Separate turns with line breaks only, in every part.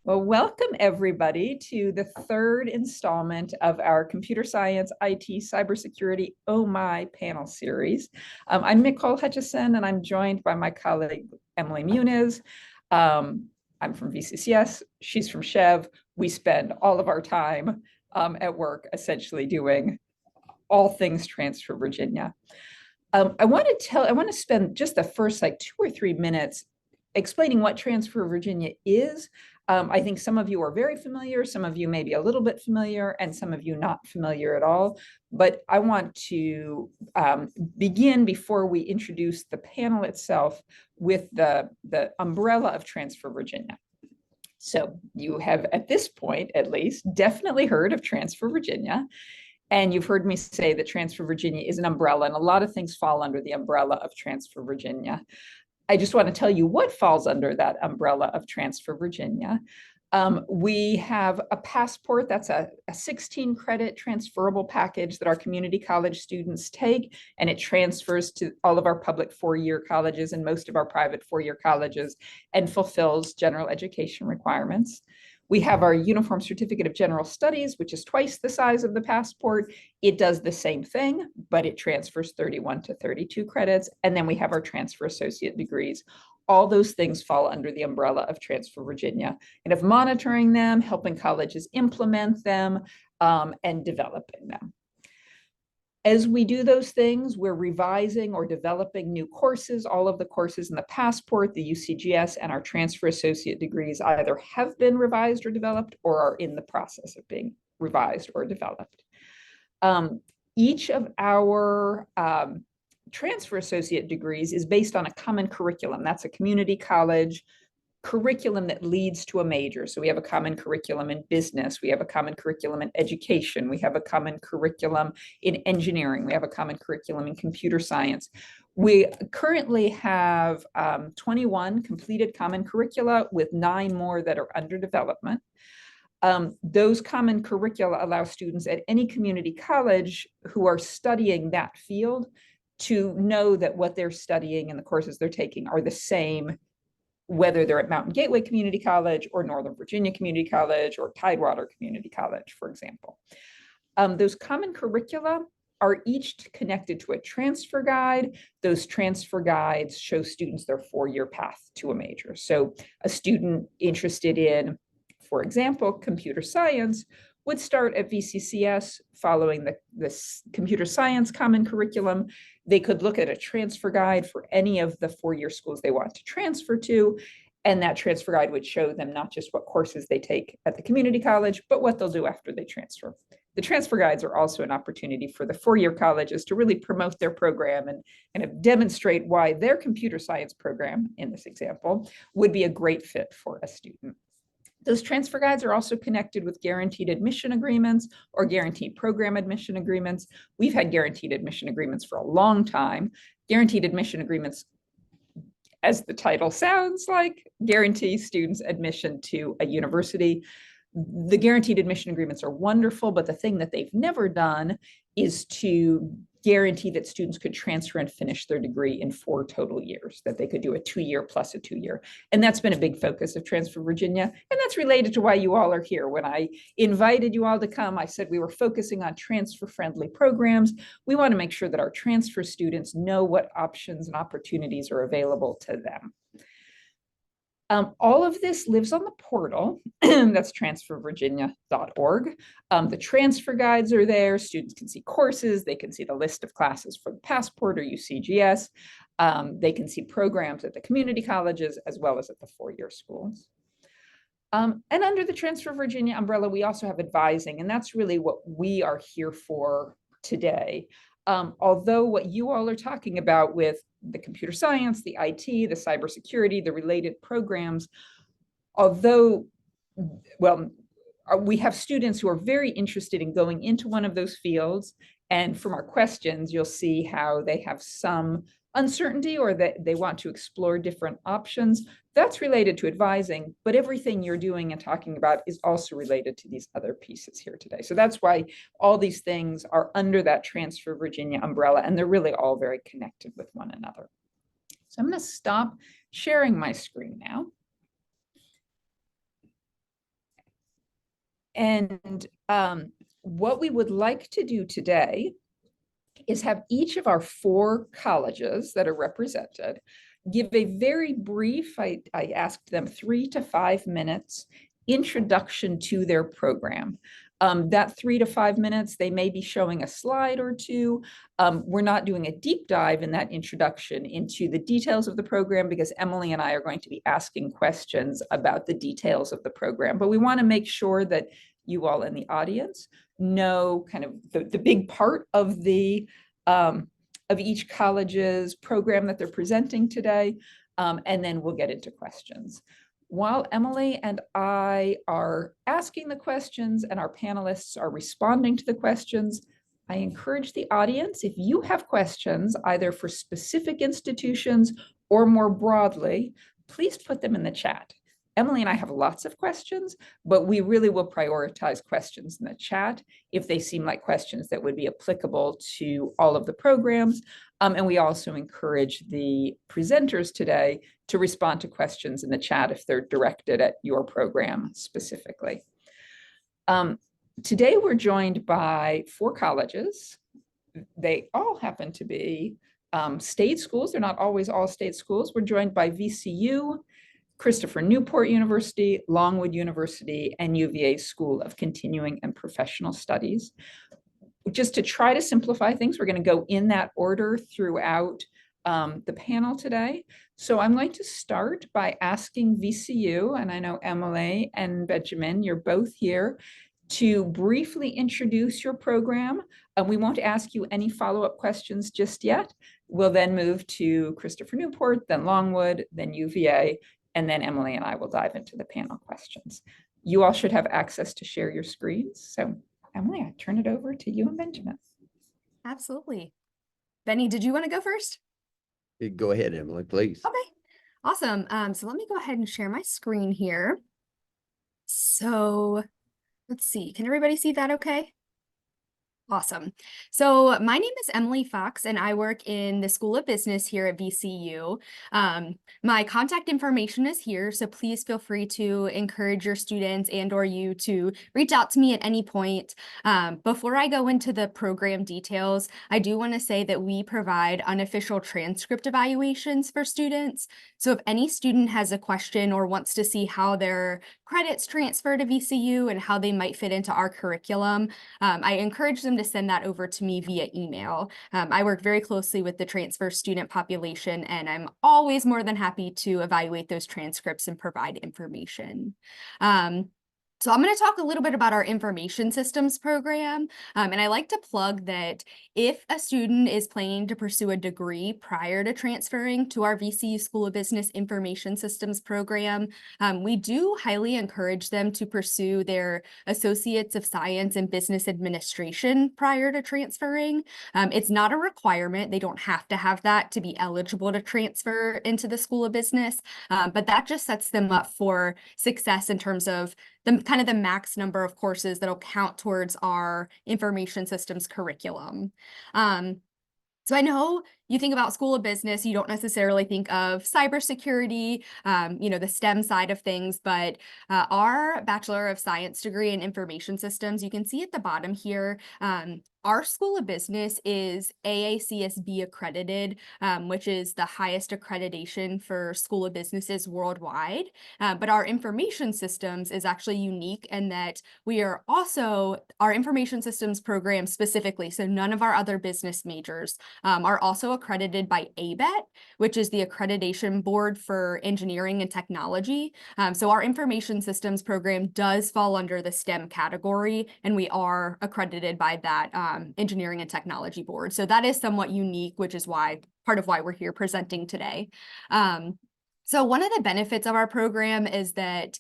Well, welcome everybody to the third installment of our Computer Science, IT, Cybersecurity, Oh My panel series. I'm Nicole Hutchison, and I'm joined by my colleague, Emily Muniz. I'm from VCCS, she's from Chev. We spend all of our time at work essentially doing all things Transfer Virginia. I want to spend just the first like 2 or 3 minutes explaining what Transfer Virginia is. I think some of you are very familiar, some of you may be a little bit familiar, and some of you not familiar at all. But I want to begin before we introduce the panel itself with the umbrella of Transfer Virginia. So you have, at this point at least, definitely heard of Transfer Virginia. And you've heard me say that Transfer Virginia is an umbrella, and a lot of things fall under the umbrella of Transfer Virginia. I just want to tell you what falls under that umbrella of Transfer Virginia. We have a passport that's a 16 credit transferable package that our community college students take, and it transfers to all of our public four-year colleges and most of our private four-year colleges and fulfills general education requirements. We have our Uniform Certificate of General Studies, which is twice the size of the passport. It does the same thing, but it transfers 31 to 32 credits. And then we have our transfer associate degrees. All those things fall under the umbrella of Transfer Virginia, and of monitoring them, helping colleges implement them, and developing them. As we do those things, we're revising or developing new courses. All of the courses in the passport, the UCGS, and our transfer associate degrees either have been revised or developed or are in the process of being revised or developed. Each of our transfer associate degrees is based on a common curriculum. That's a community college curriculum that leads to a major. So we have a common curriculum in business, we have a common curriculum in education, we have a common curriculum in engineering, we have a common curriculum in computer science. We currently have 21 completed common curricula with 9 more that are under development. Those common curricula allow students at any community college who are studying that field to know that what they're studying and the courses they're taking are the same, whether they're at Mountain Gateway Community College or Northern Virginia Community College or Tidewater Community College, for example. Those common curricula are each connected to a transfer guide. Those transfer guides show students their four-year path to a major. So a student interested in, for example, computer science would start at VCCS following this computer science common curriculum. They could look at a transfer guide for any of the four-year schools they want to transfer to, and that transfer guide would show them not just what courses they take at the community college, but what they'll do after they transfer. The transfer guides are also an opportunity for the four-year colleges to really promote their program and kind of demonstrate why their computer science program, in this example, would be a great fit for a student. Those transfer guides are also connected with guaranteed admission agreements or guaranteed program admission agreements. We've had guaranteed admission agreements for a long time. Guaranteed admission agreements, as the title sounds like, guarantee students admission to a university. The guaranteed admission agreements are wonderful, but the thing that they've never done is to guarantee that students could transfer and finish their degree in 4 total years, that they could do a 2-year plus a 2-year. And that's been a big focus of Transfer Virginia. And that's related to why you all are here. When I invited you all to come, I said we were focusing on transfer-friendly programs. We want to make sure that our transfer students know what options and opportunities are available to them. All of this lives on the portal. That's transfervirginia.org. The transfer guides are there. Students can see courses. They can see the list of classes for the passport or UCGS. They can see programs at the community colleges as well as at the four-year schools. And under the Transfer Virginia umbrella, we also have advising, and that's really what we are here for today. Although what you all are talking about with the computer science, the IT, the cybersecurity, the related programs, although, well, we have students who are very interested in going into one of those fields. And from our questions, you'll see how they have some uncertainty or that they want to explore different options. That's related to advising, but everything you're doing and talking about is also related to these other pieces here today. So that's why all these things are under that Transfer Virginia umbrella, and they're really all very connected with one another. So I'm going to stop sharing my screen now. And what we would like to do today is have each of our 4 colleges that are represented give a very brief, I asked them 3 to 5 minutes introduction to their program. That 3 to 5 minutes, they may be showing a slide or two. We're not doing a deep dive in that introduction into the details of the program because Emily and I are going to be asking questions about the details of the program. But we want to make sure that you all in the audience know kind of the big part of each college's program that they're presenting today, and then we'll get into questions. While Emily and I are asking the questions and our panelists are responding to the questions, I encourage the audience, if you have questions, either for specific institutions or more broadly, please put them in the chat. Emily and I have lots of questions, but we really will prioritize questions in the chat if they seem like questions that would be applicable to all of the programs. And we also encourage the presenters today to respond to questions in the chat if they're directed at your program specifically. Today we're joined by 4 colleges. They all happen to be state schools. They're not always all state schools. We're joined by VCU, Christopher Newport University, Longwood University, and UVA School of Continuing and Professional Studies. Just to try to simplify things, we're going to go in that order throughout the panel today. So I'm going to start by asking VCU, and I know Emily and Benjamin, you're both here, to briefly introduce your program. We won't ask you any follow-up questions just yet. We'll then move to Christopher Newport, then Longwood, then UVA, and then Emily and I will dive into the panel questions. You all should have access to share your screens. So Emily, I turn it over to you and Benjamin.
Absolutely. Benny, did you want to go first?
Go ahead, Emily, please.
Okay, awesome. So let me go ahead and share my screen here. So let's see, can everybody see that okay? Awesome. So my name is Emily Fox, and I work in the School of Business here at VCU. My contact information is here, so please feel free to encourage your students and or you to reach out to me at any point. Before I go into the program details, I do want to say that we provide unofficial transcript evaluations for students. So if any student has a question or wants to see how their credits transfer to VCU and how they might fit into our curriculum, I encourage them to send that over to me via email. I work very closely with the transfer student population, and I'm always more than happy to evaluate those transcripts and provide information. So I'm going to talk a little bit about our information systems program, and I like to plug that if a student is planning to pursue a degree prior to transferring to our VCU School of Business Information Systems program, we do highly encourage them to pursue their Associates of Science in Business Administration prior to transferring. It's not a requirement. They don't have to have that to be eligible to transfer into the School of Business, but that just sets them up for success in terms of the max number of courses that'll count towards our information systems curriculum. So I know you think about School of Business, you don't necessarily think of cybersecurity, the STEM side of things, but our Bachelor of Science degree in Information Systems, you can see at the bottom here, our School of Business is AACSB accredited, which is the highest accreditation for School of Businesses worldwide. But our information systems is actually unique in that we are also, our information systems program specifically, so none of our other business majors are also accredited by ABET, which is the accreditation board for engineering and technology. So our information systems program does fall under the STEM category, and we are accredited by that engineering and technology board. So that is somewhat unique, which is why part of why we're here presenting today. So one of the benefits of our program is that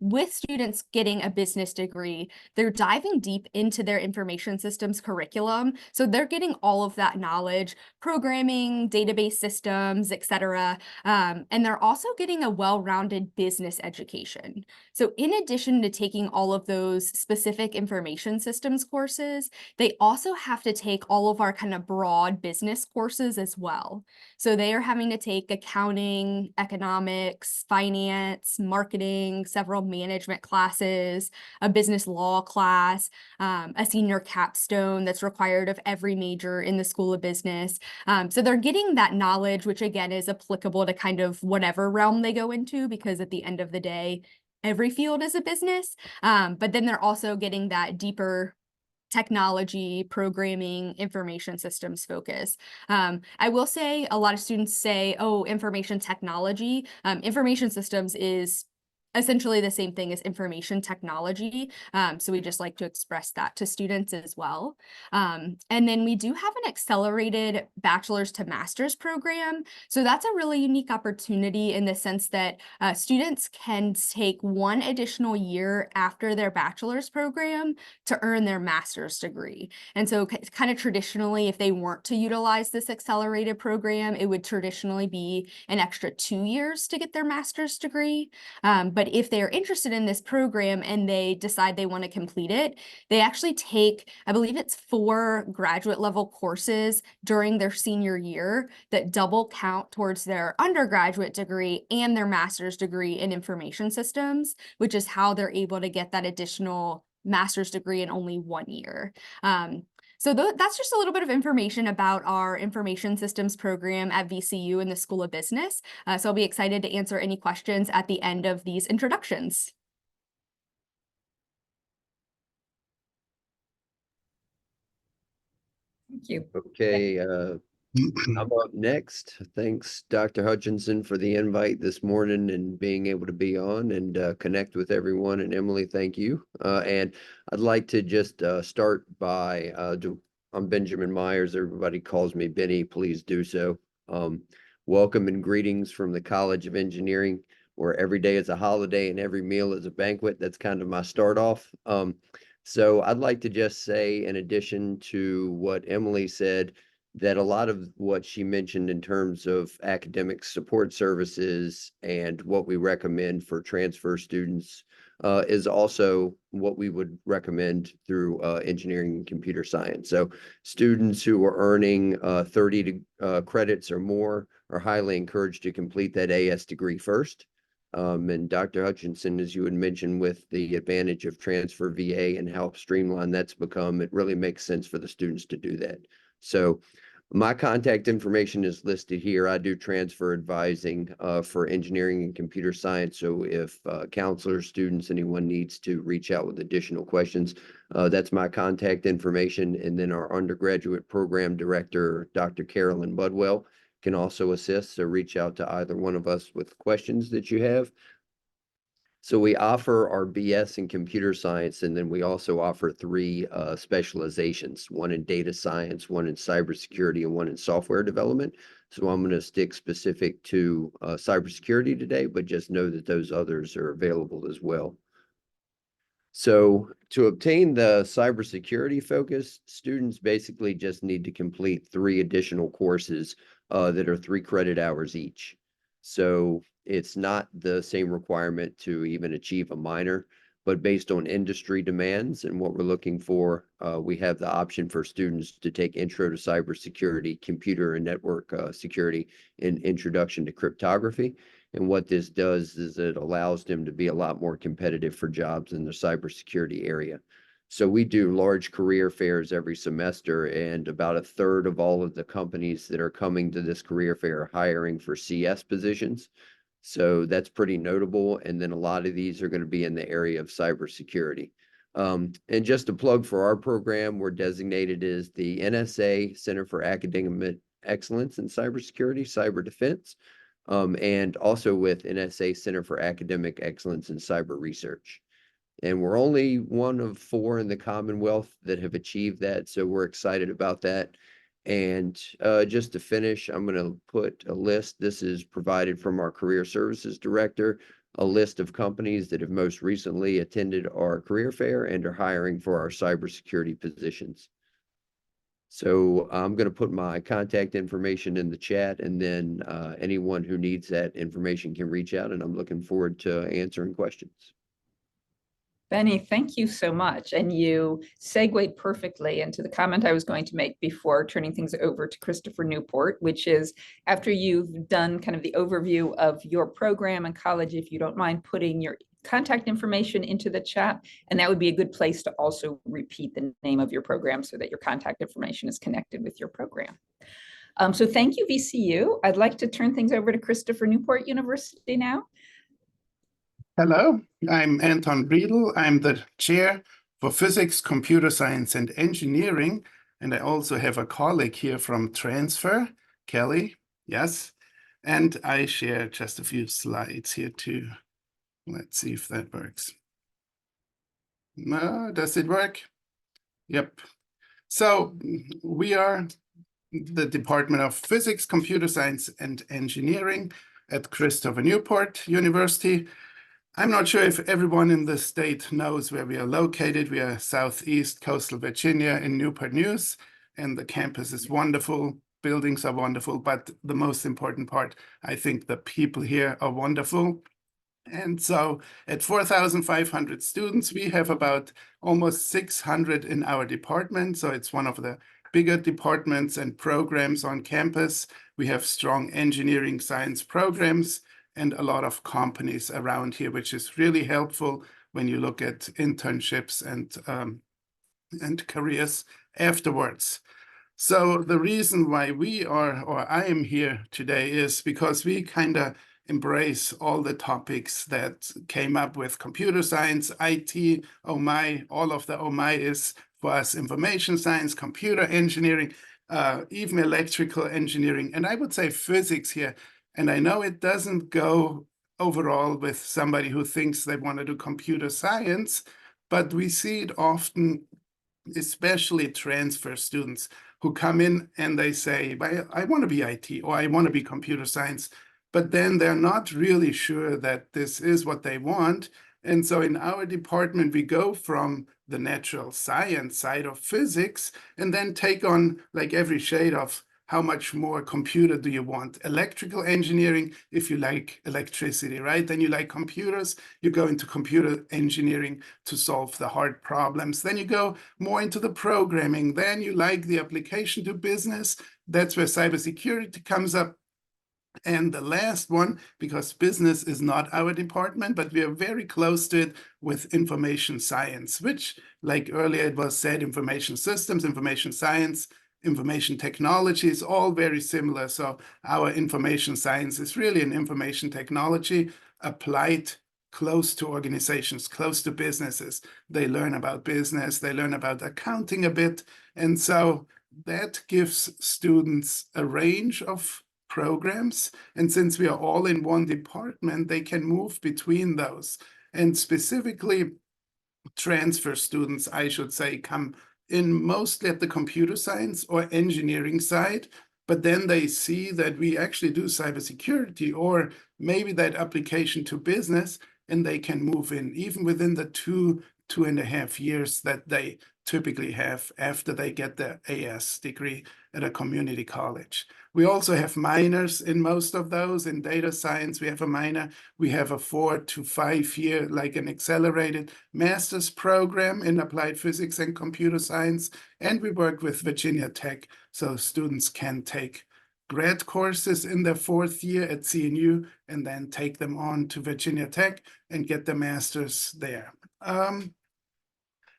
with students getting a business degree, they're diving deep into their information systems curriculum. So they're getting all of that knowledge, programming, database systems, et cetera. And they're also getting a well-rounded business education. So in addition to taking all of those specific information systems courses, they also have to take all of our kind of broad business courses as well. So they are having to take accounting, economics, finance, marketing, several management classes, a business law class, a senior capstone that's required of every major in the School of Business. So they're getting that knowledge, which again is applicable to kind of whatever realm they go into, because at the end of the day, every field is a business. But then they're also getting that deeper technology, programming, information systems focus. I will say a lot of students say, oh, information technology. Information systems is essentially the same thing as information technology. So we just like to express that to students as well. And then we do have an accelerated bachelor's to master's program. So that's a really unique opportunity in the sense that students can take one additional year after their bachelor's program to earn their master's degree. And so kind of traditionally, if they weren't to utilize this accelerated program, it would traditionally be an extra 2 years to get their master's degree. But if they're interested in this program and they decide they want to complete it, they actually take, I believe it's 4 graduate level courses during their senior year that double count towards their undergraduate degree and their master's degree in information systems, which is how they're able to get that additional master's degree in only 1 year. So that's just a little bit of information about our information systems program at VCU in the School of Business. So I'll be excited to answer any questions at the end of these introductions.
Thank you.
Okay, how about next? Thanks, Dr. Hutchinson, for the invite this morning and being able to be on and connect with everyone. And Emily, thank you. And I'd like to just start by, I'm Benjamin Myers. Everybody calls me Benny. Please do so. Welcome and greetings from the College of Engineering, where every day is a holiday and every meal is a banquet. That's kind of my start off. So I'd like to just say, in addition to what Emily said, that a lot of what she mentioned in terms of academic support services and what we recommend for transfer students is also what we would recommend through engineering and computer science. So students who are earning 30 credits or more are highly encouraged to complete that AS degree first. And Dr. Hutchinson, as you had mentioned, with the advantage of transfer VA and how streamlined that's become, it really makes sense for the students to do that. So my contact information is listed here. I do transfer advising for engineering and computer science. So if counselors, students, anyone needs to reach out with additional questions, that's my contact information. And then our undergraduate program director, Dr. Carolyn Budwell, can also assist. So reach out to either one of us with questions that you have. So we offer our BS in computer science, and then we also offer 3 specializations, one in data science, one in cybersecurity, and one in software development. So I'm going to stick specific to cybersecurity today, but just know that those others are available as well. So to obtain the cybersecurity focus, students basically just need to complete 3 additional courses that are 3 credit hours each. So it's not the same requirement to even achieve a minor, but based on industry demands and what we're looking for, we have the option for students to take Intro to Cybersecurity, Computer and Network Security, and Introduction to Cryptography. And what this does is it allows them to be a lot more competitive for jobs in the cybersecurity area. So we do large career fairs every semester, and about 1/3 of all of the companies that are coming to this career fair are hiring for CS positions. So that's pretty notable. And then a lot of these are going to be in the area of cybersecurity. And just a plug for our program, we're designated as the NSA Center for Academic Excellence in Cybersecurity, Cyber Defense, and also with NSA Center for Academic Excellence in Cyber Research. And we're only one of 4 in the Commonwealth that have achieved that. So we're excited about that. And just to finish, I'm going to put a list. This is provided from our Career Services Director, a list of companies that have most recently attended our career fair and are hiring for our cybersecurity positions. So I'm going to put my contact information in the chat, and then anyone who needs that information can reach out, and I'm looking forward to answering questions.
Benny, thank you so much. And you segued perfectly into the comment I was going to make before turning things over to Christopher Newport, which is after you've done kind of the overview of your program and college, if you don't mind putting your contact information into the chat, and that would be a good place to also repeat the name of your program so that your contact information is connected with your program. So thank you, VCU. I'd like to turn things over to Christopher Newport University now.
Hello, I'm Anton Riedel. I'm the chair for physics, computer science, and engineering. And I also have a colleague here from transfer, Kelly. Yes. And I share just a few slides here too. Let's see if that works. Does it work? Yep. So we are the Department of Physics, Computer Science, and Engineering at Christopher Newport University. I'm not sure if everyone in the state knows where we are located. We are southeast coastal Virginia in Newport News, and the campus is wonderful. Buildings are wonderful, but the most important part, I think the people here are wonderful. And so at 4,500 students, we have about almost 600 in our department. So it's one of the bigger departments and programs on campus. We have strong engineering science programs and a lot of companies around here, which is really helpful when you look at internships and careers afterwards. So the reason why we are, or I am here today, is because we kind of embrace all the topics that came up with computer science, IT, oh my, all of the oh my is for us information science, computer engineering, even electrical engineering, and I would say physics here. And I know it doesn't go overall with somebody who thinks they want to do computer science, but we see it often, especially transfer students who come in and they say, I want to be IT or I want to be computer science, but then they're not really sure that this is what they want. And so in our department, we go from the natural science side of physics and then take on like every shade of how much more computer do you want? Electrical engineering, if you like electricity, right? Then you like computers, you go into computer engineering to solve the hard problems. Then you go more into the programming. Then you like the application to business. That's where cybersecurity comes up. And the last one, because business is not our department, but we are very close to it with information science, which, like earlier it was said, information systems, information science, information technology is all very similar. So our information science is really an information technology applied close to organizations, close to businesses. They learn about business, they learn about accounting a bit. And so that gives students a range of programs. And since we are all in one department, they can move between those. And specifically, transfer students, I should say, come in mostly at the computer science or engineering side, but then they see that we actually do cybersecurity or maybe that application to business, and they can move in even within the 2.5 years that they typically have after they get their AS degree at a community college. We also have minors in most of those. In data science, we have a minor. We have a 4 to 5 year, like an accelerated master's program in applied physics and computer science. And we work with Virginia Tech, so students can take grad courses in their 4th year at CNU and then take them on to Virginia Tech and get the master's there.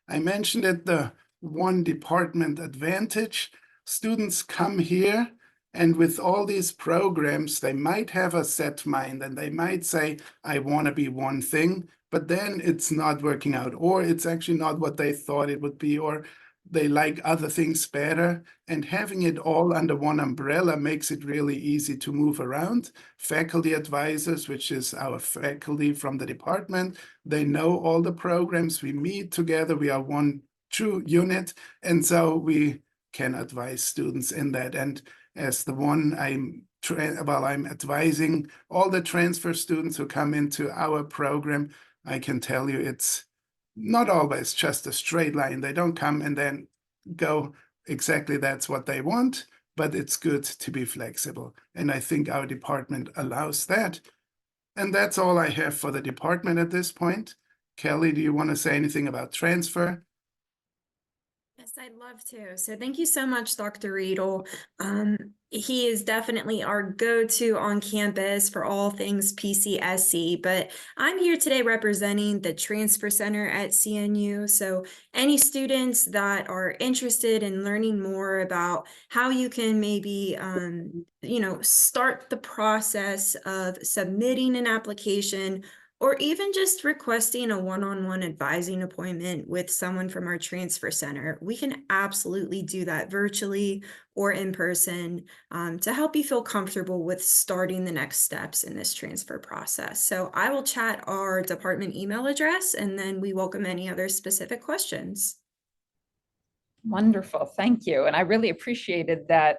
I mentioned it, the one department advantage. Students come here and with all these programs, they might have a set mind and they might say, I want to be one thing, but then it's not working out, or it's actually not what they thought it would be, or they like other things better. And having it all under one umbrella makes it really easy to move around. Faculty advisors, which is our faculty from the department, they know all the programs. We meet together. We are one true unit. And so we can advise students in that. And as the one I'm advising all the transfer students who come into our program, I can tell you it's not always just a straight line. They don't come and then go exactly that's what they want, but it's good to be flexible. And I think our department allows that. And that's all I have for the department at this point. Kelly, do you want to say anything about transfer?
Yes, I'd love to. So thank you so much, Dr. Riedel. He is definitely our go-to on campus for all things PCSC, but I'm here today representing the Transfer Center at CNU. So any students that are interested in learning more about how you can maybe, start the process of submitting an application, or even just requesting a one-on-one advising appointment with someone from our transfer center, we can absolutely do that virtually or in person to help you feel comfortable with starting the next steps in this transfer process. So I will chat our department email address, and then we welcome any other specific questions.
Wonderful, thank you. And I really appreciated that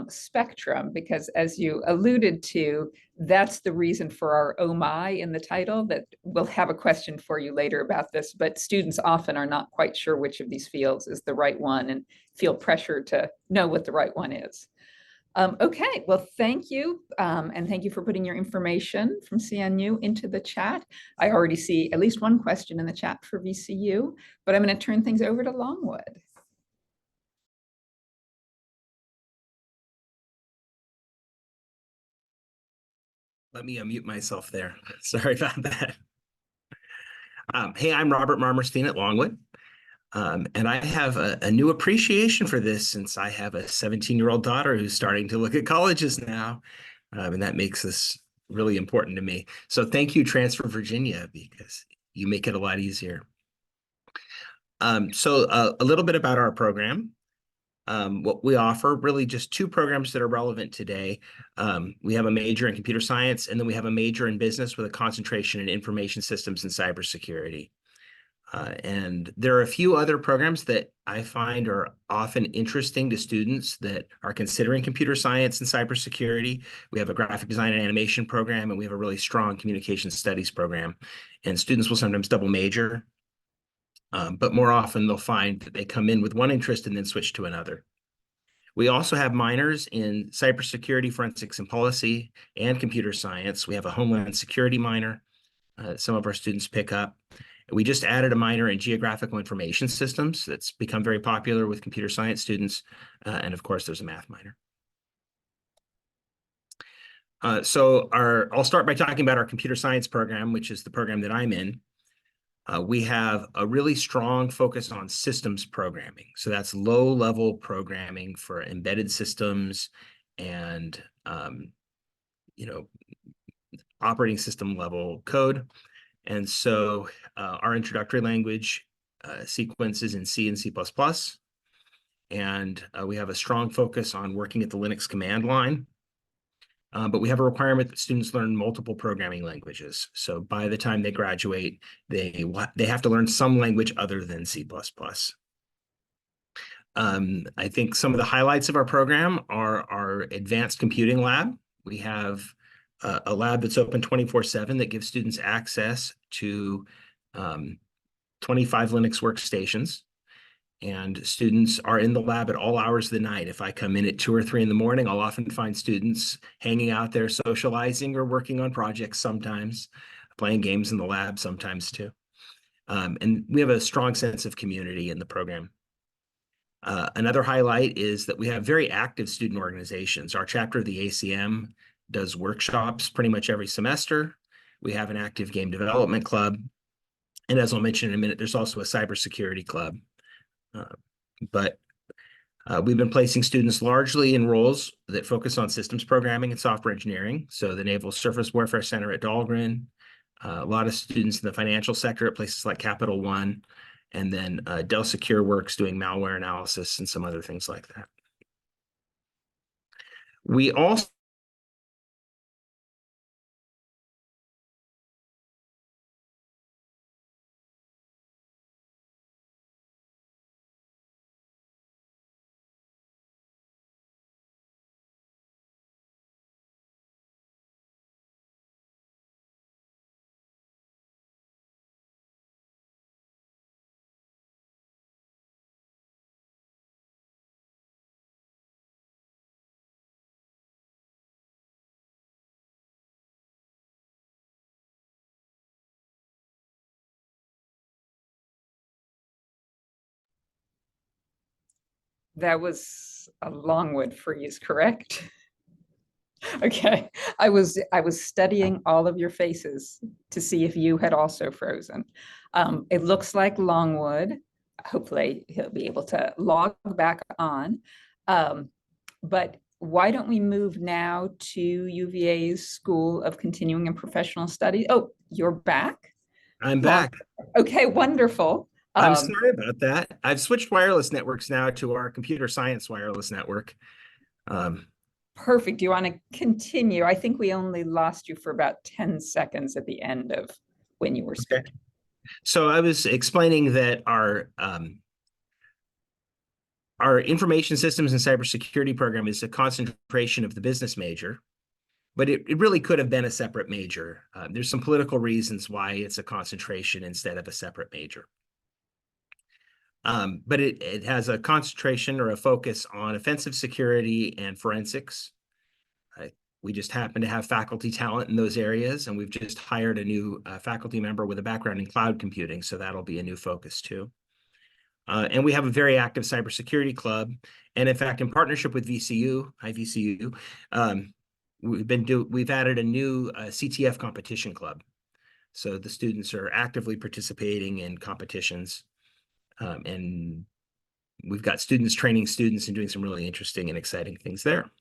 spectrum, because as you alluded to, that's the reason for our "Oh my" in the title, that we'll have a question for you later about this, but students often are not quite sure which of these fields is the right one and feel pressure to know what the right one is. Okay, well, thank you. And thank you for putting your information from CNU into the chat. I already see at least one question in the chat for VCU, but I'm going to turn things over to Longwood.
Let me unmute myself there. Sorry about that. Hey, I'm Robert Marmerstein at Longwood. And I have a new appreciation for this, since I have a 17-year-old daughter who's starting to look at colleges now. And that makes this really important to me. So thank you, Transfer Virginia, because you make it a lot easier. So a little bit about our program. What we offer, really just two programs that are relevant today. We have a major in computer science, and then we have a major in business with a concentration in information systems and cybersecurity. And there are a few other programs that I find are often interesting to students that are considering computer science and cybersecurity. We have a graphic design and animation program, and we have a really strong communication studies program. And students will sometimes double major. But more often they'll find that they come in with one interest and then switch to another. We also have minors in cybersecurity, forensics, and policy, and computer science. We have a homeland security minor. Some of our students pick up. We just added a minor in geographical information systems that's become very popular with computer science students. And of course, there's a math minor. I'll start by talking about our computer science program, which is the program that I'm in. We have a really strong focus on systems programming. So that's low-level programming for embedded systems and operating system level code. And so our introductory language sequence is in C and C++. And we have a strong focus on working at the Linux command line. But we have a requirement that students learn multiple programming languages. So by the time they graduate, they have to learn some language other than C++. I think some of the highlights of our program are our advanced computing lab. We have a lab that's open 24/7 that gives students access to 25 Linux workstations. And students are in the lab at all hours of the night. If I come in at 2 or 3 in the morning, I'll often find students hanging out there, socializing or working on projects sometimes, playing games in the lab sometimes too. And we have a strong sense of community in the program. Another highlight is that we have very active student organizations. Our chapter of the ACM does workshops pretty much every semester. We have an active game development club. And as I'll mention in a minute, there's also a cybersecurity club. But we've been placing students largely in roles that focus on systems programming and software engineering. So the Naval Surface Warfare Center at Dahlgren, a lot of students in the financial sector at places like Capital One, and then Dell Secure Works doing malware analysis and some other things like that. We also
That was a Longwood freeze, correct? Okay, I was studying all of your faces to see if you had also frozen. It looks like Longwood. Hopefully he'll be able to log back on. But why don't we move now to UVA's School of Continuing and Professional Studies? Oh, you're back?
I'm back.
Okay, wonderful.
I'm sorry about that. I've switched wireless networks now to our computer science wireless network.
Perfect. Do you want to continue? I think we only lost you for about 10 seconds at the end of when you were speaking.
Okay. So I was explaining that our information systems and cybersecurity program is a concentration of the business major, but it really could have been a separate major. There's some political reasons why it's a concentration instead of a separate major. But it has a concentration or a focus on offensive security and forensics. We just happen to have faculty talent in those areas, and we've just hired a new faculty member with a background in cloud computing, so that'll be a new focus too. And we have a very active cybersecurity club, and in fact, in partnership with VCU, VCU, we've added a new CTF competition club. So the students are actively participating in competitions, and we've got students training students and doing some really interesting and exciting things there.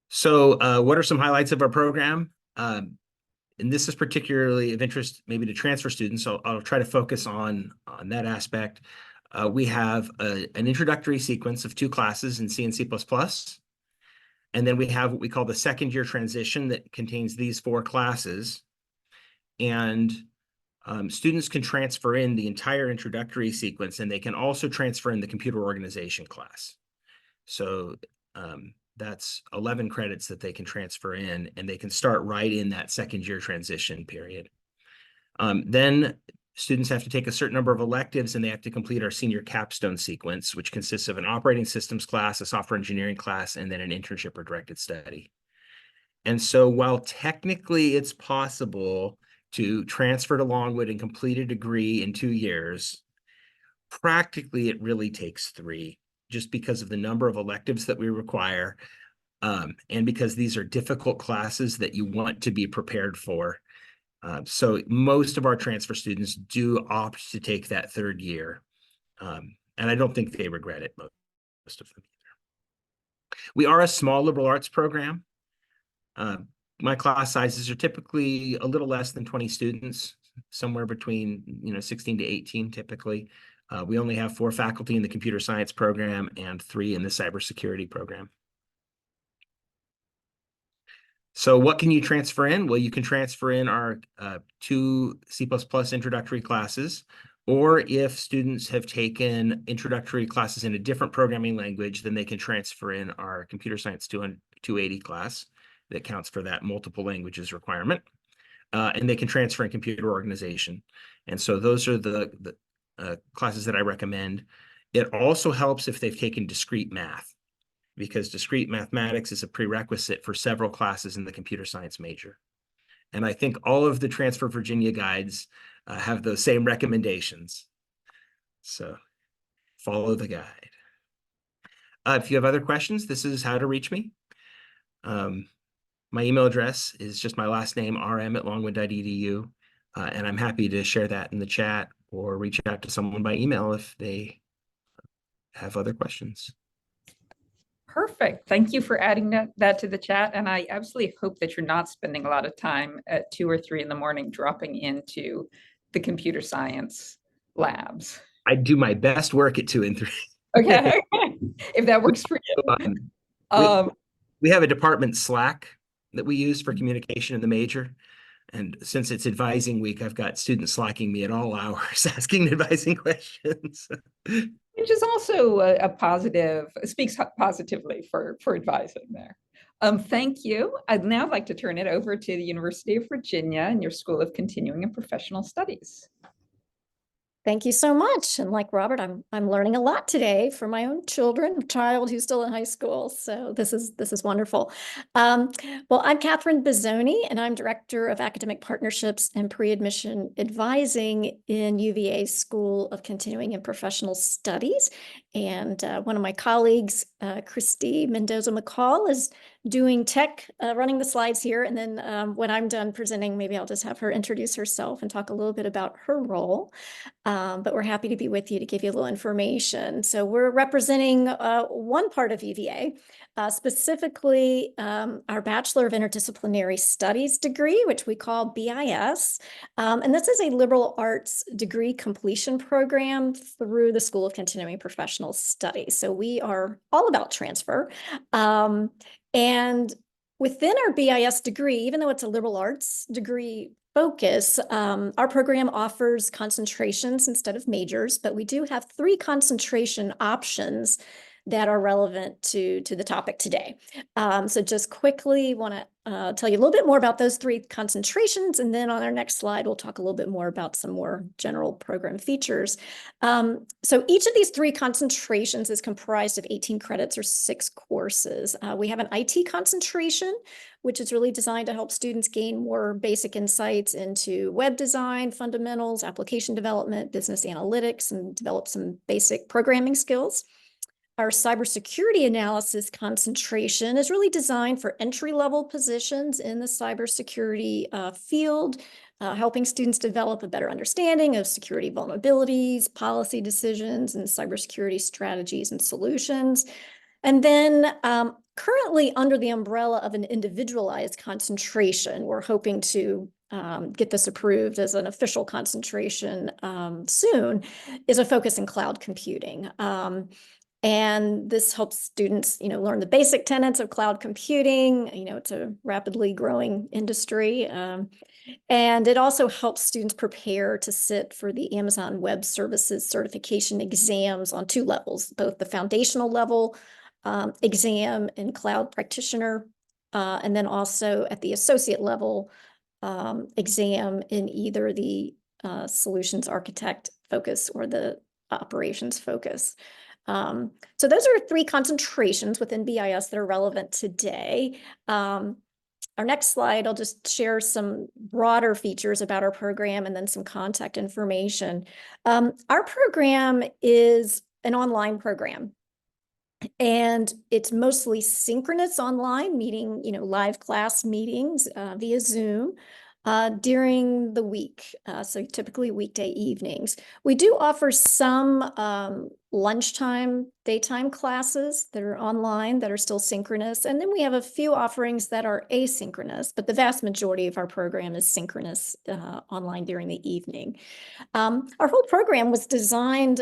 So what are some highlights of our program? And this is particularly of interest maybe to transfer students, so I'll try to focus on that aspect. We have an introductory sequence of 2 classes in C and C++, and then we have what we call the second year transition that contains these 4 classes. And students can transfer in the entire introductory sequence, and they can also transfer in the computer organization class. So that's 11 credits that they can transfer in, and they can start right in that second year transition period. Then students have to take a certain number of electives, and they have to complete our senior capstone sequence, which consists of an operating systems class, a software engineering class, and then an internship or directed study. And so while technically it's possible to transfer to Longwood and complete a degree in 2 years, practically it really takes 3. Just because of the number of electives that we require, and because these are difficult classes that you want to be prepared for. So most of our transfer students do opt to take that 3rd year, and I don't think they regret it, most of them either. We are a small liberal arts program. My class sizes are typically a little less than 20 students, somewhere between 16 to 18 typically. We only have 4 faculty in the computer science program and 3 in the cybersecurity program. So what can you transfer in? Well, you can transfer in our 2 C++ introductory classes, or if students have taken introductory classes in a different programming language, then they can transfer in our computer science 280 class that counts for that multiple languages requirement. And they can transfer in computer organization. And so those are the classes that I recommend. It also helps if they've taken discrete math, because discrete mathematics is a prerequisite for several classes in the computer science major. And I think all of the Transfer Virginia guides have those same recommendations. So follow the guide. If you have other questions, this is how to reach me. My email address is just my last name, rm@longwood.edu. And I'm happy to share that in the chat or reach out to someone by email if they have other questions.
Perfect. Thank you for adding that to the chat. And I absolutely hope that you're not spending a lot of time at 2 or 3 in the morning dropping into the computer science labs.
I do my best work at 2 and 3.
Okay, if that works for you.
We have a department Slack that we use for communication in the major. And since it's advising week, I've got students slacking me at all hours, asking advising questions.
Which is also a positive, speaks positively for advising there. Thank you. I'd now like to turn it over to the University of Virginia and your School of Continuing and Professional Studies.
Thank you so much. And like Robert, I'm learning a lot today from my own children, child who's still in high school. So this is wonderful. Well, I'm Catherine Bizzoni, and I'm Director of Academic Partnerships and Pre-Admission Advising in UVA's School of Continuing and Professional Studies. And one of my colleagues, Christy Mendoza-McCall, is doing tech, running the slides here. And then when I'm done presenting, maybe I'll just have her introduce herself and talk a little bit about her role. But we're happy to be with you to give you a little information. So we're representing one part of UVA, specifically our Bachelor of Interdisciplinary Studies degree, which we call BIS. And this is a liberal arts degree completion program through the School of Continuing Professional Studies. So we are all about transfer. And within our BIS degree, even though it's a liberal arts degree focus, our program offers concentrations instead of majors, but we do have 3 concentration options that are relevant to the topic today. So just quickly want to tell you a little bit more about those 3 concentrations, and then on our next slide, we'll talk a little bit more about some more general program features. So each of these 3 concentrations is comprised of 18 credits or 6 courses. We have an IT concentration, which is really designed to help students gain more basic insights into web design, fundamentals, application development, business analytics, and develop some basic programming skills. Our cybersecurity analysis concentration is really designed for entry-level positions in the cybersecurity field, helping students develop a better understanding of security vulnerabilities, policy decisions, and cybersecurity strategies and solutions. And then currently under the umbrella of an individualized concentration, we're hoping to get this approved as an official concentration soon, is a focus in cloud computing. And this helps students, learn the basic tenets of cloud computing. It's a rapidly growing industry. And it also helps students prepare to sit for the Amazon Web Services certification exams on 2 levels, both the foundational level exam in cloud practitioner, and then also at the associate level exam in either the solutions architect focus or the operations focus. So those are 3 concentrations within BIS that are relevant today. Our next slide, I'll just share some broader features about our program and then some contact information. Our program is an online program, and it's mostly synchronous online, meaning, live class meetings via Zoom during the week, so typically weekday evenings. We do offer some lunchtime, daytime classes that are online that are still synchronous, and then we have a few offerings that are asynchronous, but the vast majority of our program is synchronous online during the evening. Our whole program was designed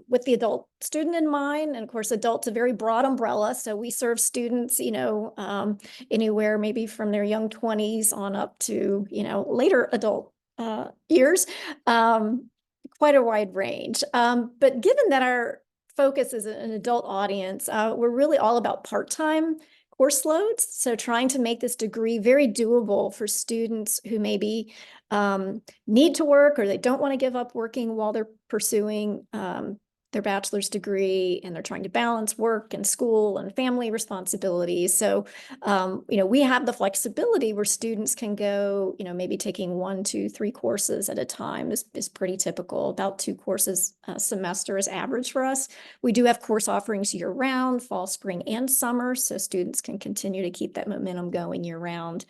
with the adult student in mind, and of course, adult's a very broad umbrella, so we serve students, anywhere maybe from their young 20s on up to, later adult years, quite a wide range. But given that our focus is an adult audience, we're really all about part-time course loads. So trying to make this degree very doable for students who maybe need to work or they don't want to give up working while they're pursuing their bachelor's degree, and they're trying to balance work and school and family responsibilities. So, we have the flexibility where students can go, maybe taking 1, 2, 3 courses at a time is pretty typical. About 2 courses a semester is average for us. We do have course offerings year round, fall, spring, and summer, so students can continue to keep that momentum going year round.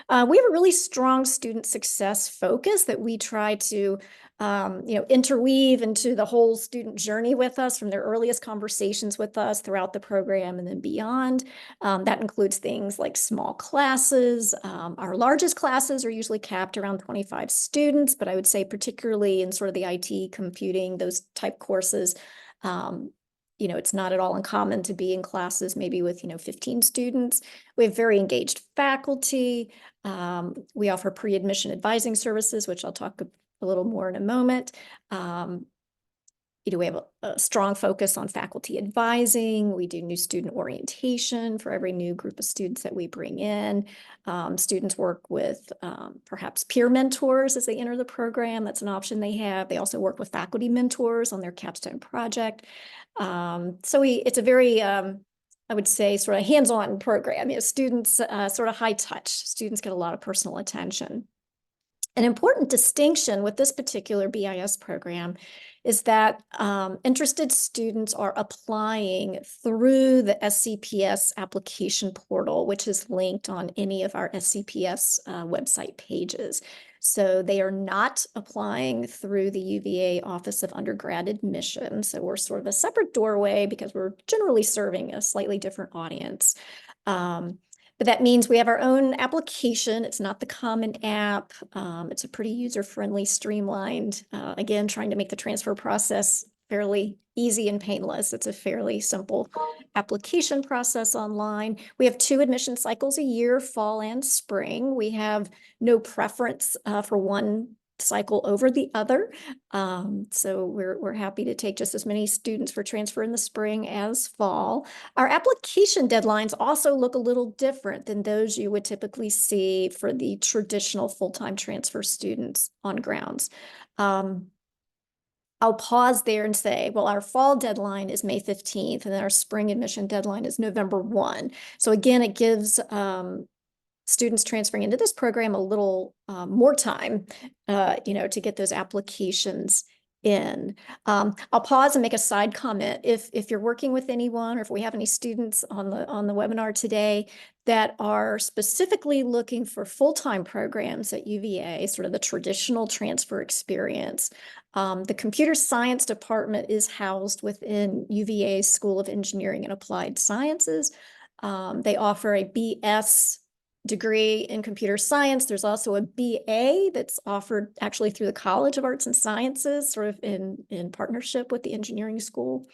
We have a really strong student success focus that we try to, interweave into the whole student journey with us, from their earliest conversations with us throughout the program and then beyond. That includes things like small classes. Our largest classes are usually capped around 25 students, but I would say particularly in sort of the IT, computing, those type courses, it's not at all uncommon to be in classes maybe with, 15 students. We have very engaged faculty. We offer pre-admission advising services, which I'll talk a little more in a moment. we have a strong focus on faculty advising. We do new student orientation for every new group of students that we bring in. Students work with perhaps peer mentors as they enter the program. That's an option they have. They also work with faculty mentors on their capstone project. It's a very, I would say, sort of hands-on program. Students, sort of high touch. Students get a lot of personal attention. An important distinction with this particular BIS program is that interested students are applying through the SCPS application portal, which is linked on any of our SCPS website pages. So they are not applying through the UVA Office of Undergrad Admission. So we're sort of a separate doorway because we're generally serving a slightly different audience. But that means we have our own application. It's not the common app. It's a pretty user-friendly, streamlined, again, trying to make the transfer process fairly easy and painless. It's a fairly simple application process online. We have 2 admission cycles a year, fall and spring. We have no preference for one cycle over the other. So we're happy to take just as many students for transfer in the spring as fall. Our application deadlines also look a little different than those you would typically see for the traditional full-time transfer students on grounds. I'll pause there and say, well, our fall deadline is May 15th, and then our spring admission deadline is November 1. So again, it gives students transferring into this program a little more time, to get those applications in. I'll pause and make a side comment. If you're working with anyone, or if we have any students on the webinar today that are specifically looking for full-time programs at UVA, sort of the traditional transfer experience, the computer science department is housed within UVA's School of Engineering and Applied Sciences. They offer a BS degree in computer science. There's also a BA that's offered actually through the College of Arts and Sciences, sort of in partnership with the engineering school.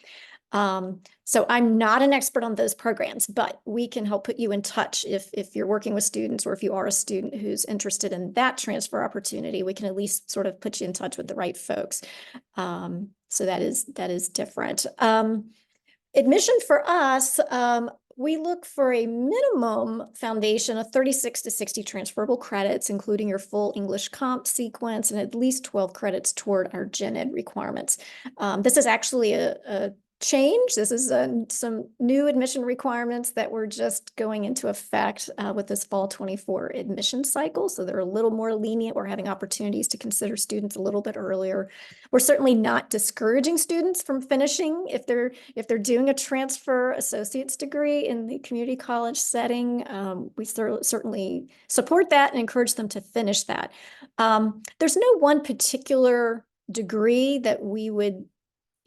So I'm not an expert on those programs, but we can help put you in touch if you're working with students, or if you are a student who's interested in that transfer opportunity. We can at least sort of put you in touch with the right folks. So that is different. Admission for us, we look for a minimum foundation of 36 to 60 transferable credits, including your full English comp sequence, and at least 12 credits toward our gen ed requirements. This is actually a change. This is some new admission requirements that were just going into effect with this fall 24 admission cycle. So they're a little more lenient. We're having opportunities to consider students a little bit earlier. We're certainly not discouraging students from finishing if they're doing a transfer associate's degree in the community college setting. We certainly support that and encourage them to finish that. There's no one particular degree that we would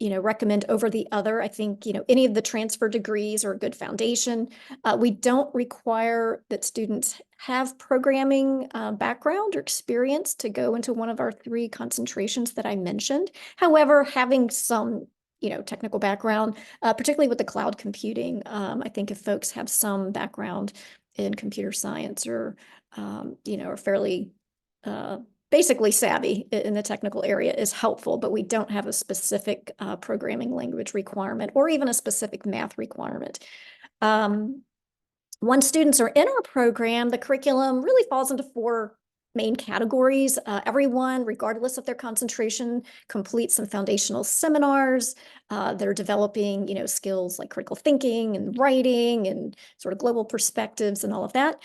recommend over the other. I think, any of the transfer degrees are a good foundation. We don't require that students have programming background or experience to go into one of our 3 concentrations that I mentioned. However, having some technical background, particularly with the cloud computing, I think if folks have some background in computer science or, are fairly basically savvy in the technical area, is helpful, but we don't have a specific programming language requirement or even a specific math requirement. Once students are in our program, the curriculum really falls into 4 main categories. Everyone, regardless of their concentration, completes some foundational seminars. They're developing, skills like critical thinking and writing and sort of global perspectives and all of that.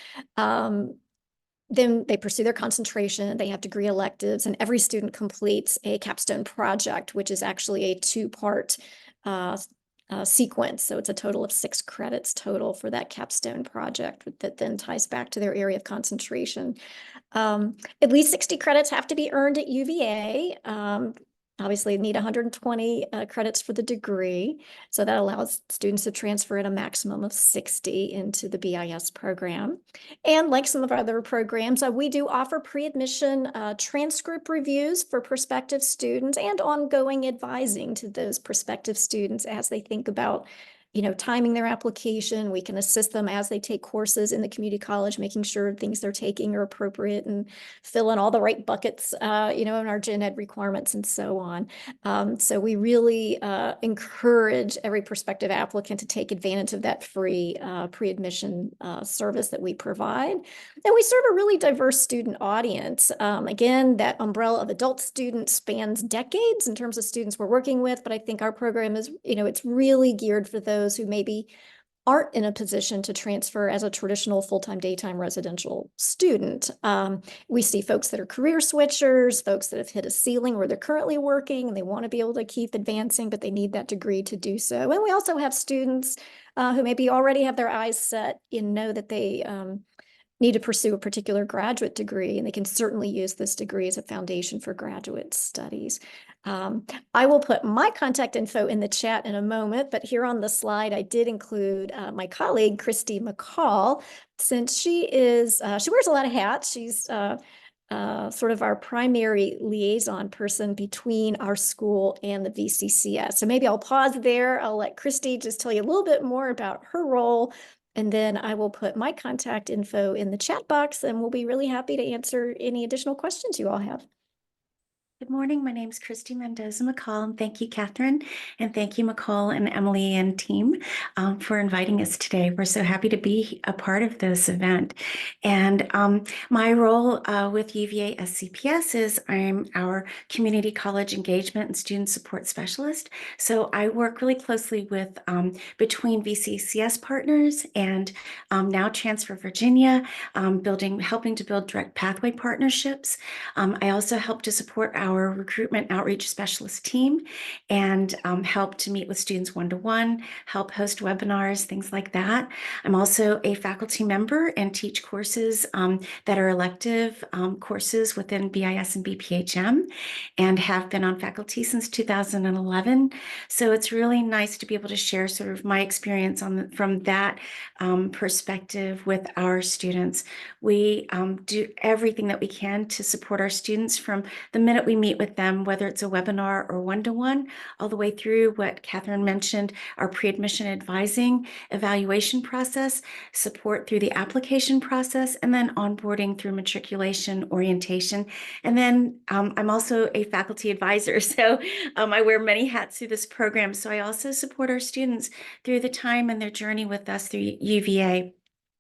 Then they pursue their concentration, they have degree electives, and every student completes a capstone project, which is actually a 2-part sequence. So it's a total of 6 credits total for that capstone project that then ties back to their area of concentration. At least 60 credits have to be earned at UVA. Obviously, need 120 credits for the degree. So that allows students to transfer at a maximum of 60 into the BIS program. And like some of our other programs, we do offer pre-admission transcript reviews for prospective students and ongoing advising to those prospective students as they think about timing their application. We can assist them as they take courses in the community college, making sure things they're taking are appropriate and fill in all the right buckets, in our gen ed requirements and so on. So we really encourage every prospective applicant to take advantage of that free pre-admission service that we provide. And we serve a really diverse student audience. Again, that umbrella of adult students spans decades in terms of students we're working with, but I think our program is, it's really geared for those who maybe aren't in a position to transfer as a traditional full-time daytime residential student. We see folks that are career switchers, folks that have hit a ceiling where they're currently working and they want to be able to keep advancing, but they need that degree to do so. And we also have students who maybe already have their eyes set and know that they need to pursue a particular graduate degree, and they can certainly use this degree as a foundation for graduate studies. I will put my contact info in the chat in a moment, but here on the slide, I did include my colleague, Christy McCall, since she wears a lot of hats. She's sort of our primary liaison person between our school and the VCCS. So maybe I'll pause there. I'll let Christy just tell you a little bit more about her role, and then I will put my contact info in the chat box, and we'll be really happy to answer any additional questions you all have.
Good morning. My name is Christy Mendoza-McCall, and thank you, Catherine, and thank you, McCall and Emily and team for inviting us today. We're so happy to be a part of this event. And my role with UVA SCPS is I'm our Community College Engagement and Student Support Specialist. So I work really closely with between VCCS partners and now Transfer Virginia, helping to build direct pathway partnerships. I also help to support our recruitment outreach specialist team and help to meet with students one-to-one, help host webinars, things like that. I'm also a faculty member and teach courses that are elective courses within BIS and BPHM, and have been on faculty since 2011. So it's really nice to be able to share sort of my experience from that perspective with our students. We do everything that we can to support our students from the minute we meet with them, whether it's a webinar or one-to-one, all the way through what Catherine mentioned, our pre-admission advising, evaluation process, support through the application process, and then onboarding through matriculation, orientation. And then I'm also a faculty advisor, so I wear many hats through this program. So I also support our students through the time and their journey with us through UVA,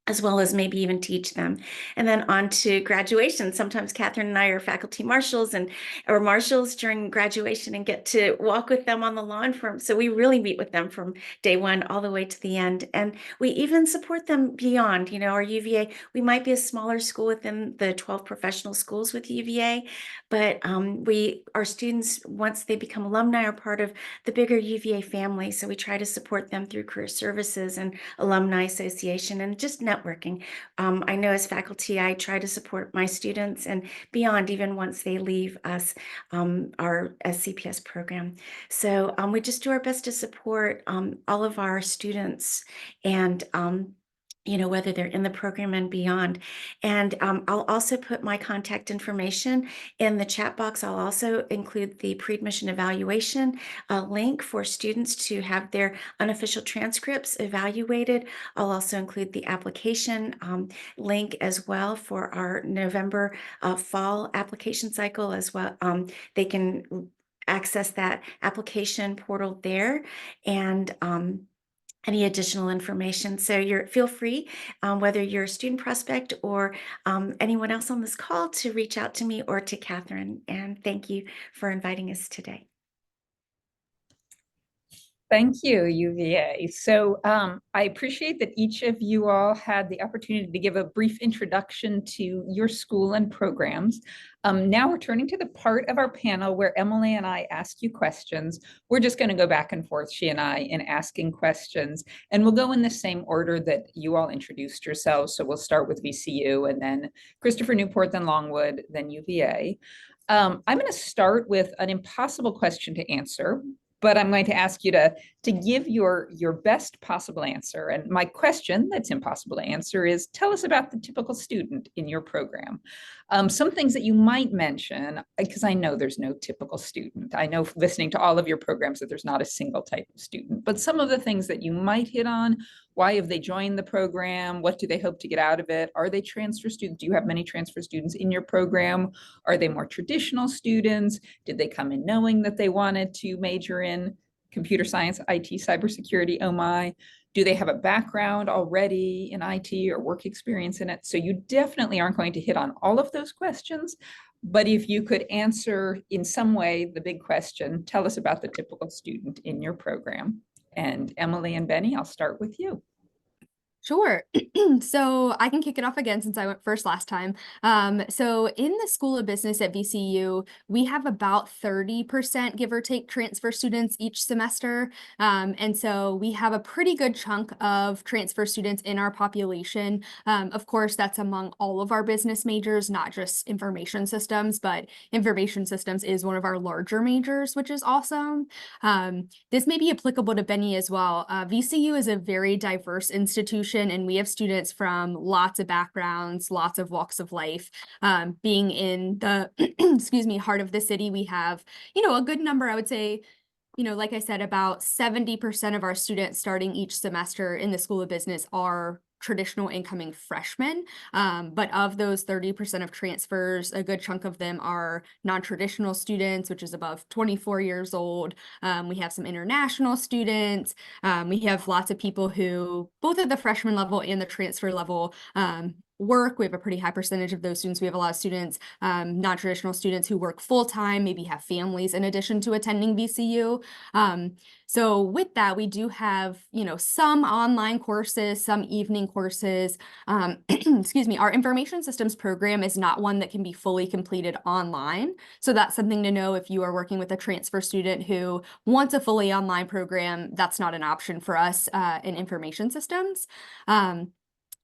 as well as maybe even teach them. And then on to graduation. Sometimes Catherine and I are faculty marshals or marshals during graduation and get to walk with them on the lawn so we really meet with them from day one all the way to the end. And we even support them beyond, our UVA. We might be a smaller school within the 12 professional schools with UVA, but our students, once they become alumni, are part of the bigger UVA family. So we try to support them through career services and alumni association and just networking. I know as faculty, I try to support my students and beyond, even once they leave us, our SCPS program. So we just do our best to support all of our students, and whether they're in the program and beyond. And I'll also put my contact information in the chat box. I'll also include the pre-admission evaluation link for students to have their unofficial transcripts evaluated. I'll also include the application link as well for our November fall application cycle as well. They can access that application portal there, and any additional information. So feel free, whether you're a student prospect or anyone else on this call, to reach out to me or to Catherine. And thank you for inviting us today.
Thank you, UVA. So I appreciate that each of you all had the opportunity to give a brief introduction to your school and programs. Now we're turning to the part of our panel where Emily and I ask you questions. We're just going to go back and forth, she and I, in asking questions. And we'll go in the same order that you all introduced yourselves. So we'll start with VCU, and then Christopher Newport, then Longwood, then UVA. I'm going to start with an impossible question to answer. but I'm going to ask you to give your best possible answer. And my question that's impossible to answer is, tell us about the typical student in your program. Some things that you might mention, because I know there's no typical student. I know listening to all of your programs that there's not a single type of student, but some of the things that you might hit on: why have they joined the program? What do they hope to get out of it? Are they transfer students? Do you have many transfer students in your program? Are they more traditional students? Did they come in knowing that they wanted to major in computer science, IT, cybersecurity? Oh my. Do they have a background already in IT or work experience in it? So you definitely aren't going to hit on all of those questions. But if you could answer in some way the big question, tell us about the typical student in your program. And Emily and Benny, I'll start with you.
Sure. So I can kick it off again since I went first last time. So in the School of Business at VCU, we have about 30%, give or take, transfer students each semester. And so we have a pretty good chunk of transfer students in our population. Of course, that's among all of our business majors, not just information systems, but information systems is one of our larger majors, which is awesome. This may be applicable to Benny as well. VCU is a very diverse institution, and we have students from lots of backgrounds, lots of walks of life. Being in the excuse me, heart of the city, we have, a good number, I would say, like I said, about 70% of our students starting each semester in the School of Business are traditional incoming freshmen. But of those 30% of transfers, a good chunk of them are non-traditional students, which is above 24 years old. We have some international students. We have lots of people who, both at the freshman level and the transfer level, work. We have a pretty high percentage of those students. We have a lot of students, non-traditional students who work full-time, maybe have families in addition to attending VCU. So with that, we do have, some online courses, some evening courses. Excuse me, our information systems program is not one that can be fully completed online. So that's something to know if you are working with a transfer student who wants a fully online program. That's not an option for us in information systems.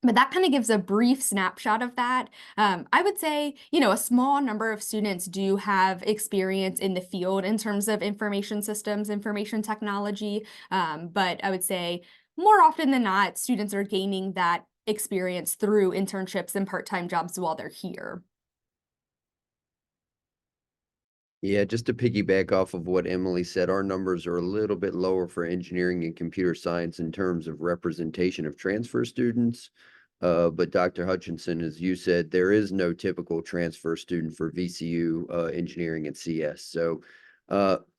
But that kind of gives a brief snapshot of that. I would say, a small number of students do have experience in the field in terms of information systems, information technology. But I would say more often than not, students are gaining that experience through internships and part-time jobs while they're here.
Yeah, just to piggyback off of what Emily said, our numbers are a little bit lower for engineering and computer science in terms of representation of transfer students. But Dr. Hutchinson, as you said, there is no typical transfer student for VCU engineering and CS. So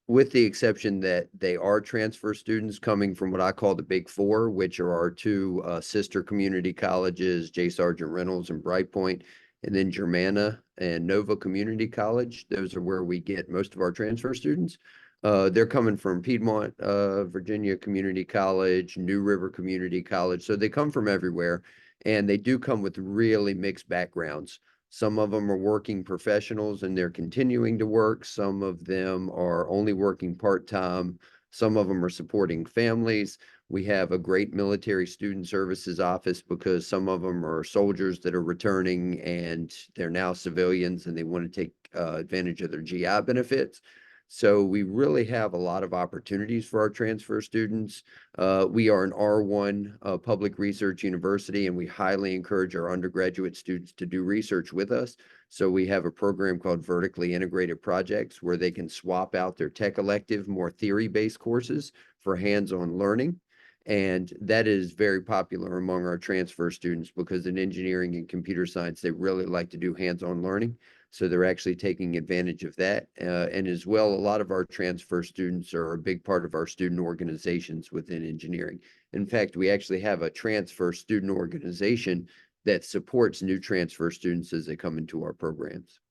with the exception that they are transfer students coming from what I call the Big Four, which are our two sister community colleges, J. Sargent Reynolds and Brightpoint, and then Germanna and Nova Community College. Those are where we get most of our transfer students. They're coming from Piedmont, Virginia Community College, New River Community College. So they come from everywhere, and they do come with really mixed backgrounds. Some of them are working professionals and they're continuing to work. Some of them are only working part-time. Some of them are supporting families. We have a great military student services office because some of them are soldiers that are returning and they're now civilians and they want to take advantage of their GI benefits. So we really have a lot of opportunities for our transfer students. We are an R1 public research university, and we highly encourage our undergraduate students to do research with us. So we have a program called Vertically Integrated Projects where they can swap out their tech elective, more theory-based courses for hands-on learning. And that is very popular among our transfer students because in engineering and computer science, they really like to do hands-on learning. So they're actually taking advantage of that. And as well, a lot of our transfer students are a big part of our student organizations within engineering. In fact, we actually have a transfer student organization that supports new transfer students as they come into our programs.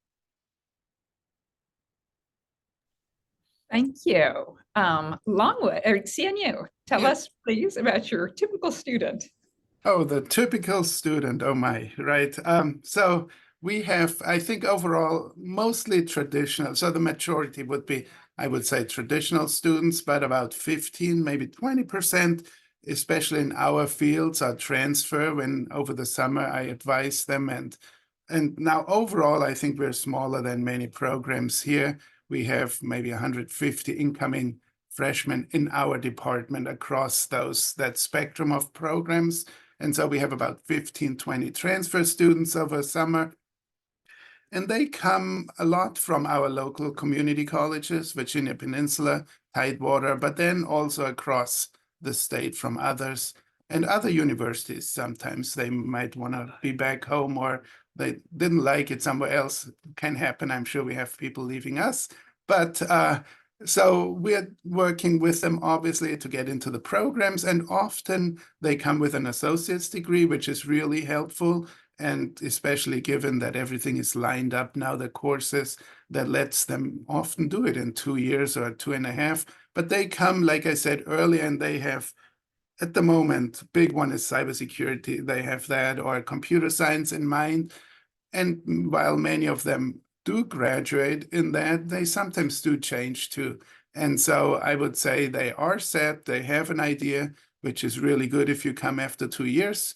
Thank you. Longwood, or CNU, tell us, please, about your typical student.
Oh, the typical student. Oh my, right. So we have, I think overall, mostly traditional. So the majority would be, I would say, traditional students, but about 15, maybe 20%, especially in our fields, are transfer. When over the summer I advise them. And now overall, I think we're smaller than many programs here. We have maybe 150 incoming freshmen in our department across that spectrum of programs. And so we have about 15, 20 transfer students over summer. And they come a lot from our local community colleges, Virginia Peninsula, Tidewater, but then also across the state from others and other universities. Sometimes they might want to be back home, or they didn't like it somewhere else. Can happen. I'm sure we have people leaving us. But so we're working with them, obviously, to get into the programs. And often they come with an associate's degree, which is really helpful. And especially given that everything is lined up now, the courses, that lets them often do it in 2 years or 2.5. But they come, like I said earlier, and they have, at the moment, big one is cybersecurity. They have that, or computer science in mind. And while many of them do graduate in that, they sometimes do change too. And so I would say they are set, they have an idea, which is really good if you come after 2 years.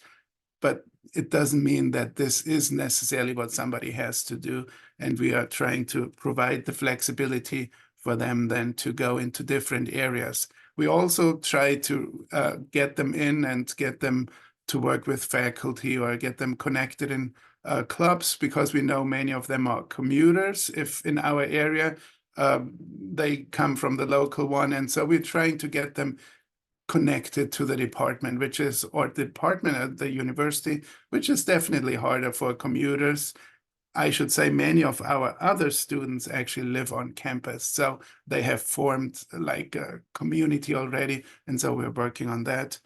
But it doesn't mean that this is necessarily what somebody has to do. And we are trying to provide the flexibility for them then to go into different areas. We also try to get them in and get them to work with faculty or get them connected in clubs, because we know many of them are commuters. If in our area, they come from the local one. And so we're trying to get them connected to the department, or the department at the university, which is definitely harder for commuters. I should say many of our other students actually live on campus, so they have formed like a community already, and so we're working on that.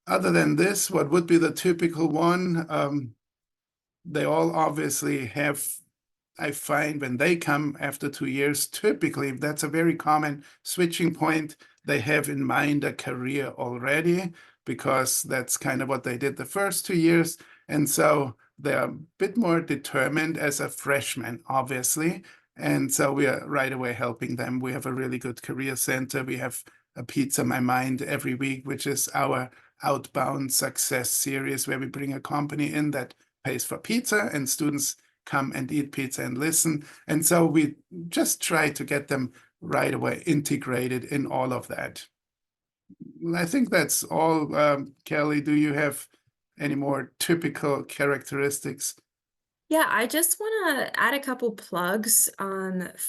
Other than this, what would be the typical one? They all obviously have, I find when they come after 2 years, typically that's a very common switching point. They have in mind a career already, because that's kind of what they did the first 2 years. And so they're a bit more determined as a freshman, obviously. And so we are right away helping them. We have a really good career center. We have a Pizza My Mind every week, which is our outbound success series, where we bring a company in that pays for pizza, and students come and eat pizza and listen. And so we just try to get them right away integrated in all of that. I think that's all. Kelly, do you have any more typical characteristics?
Yeah, I just want to add a couple plugs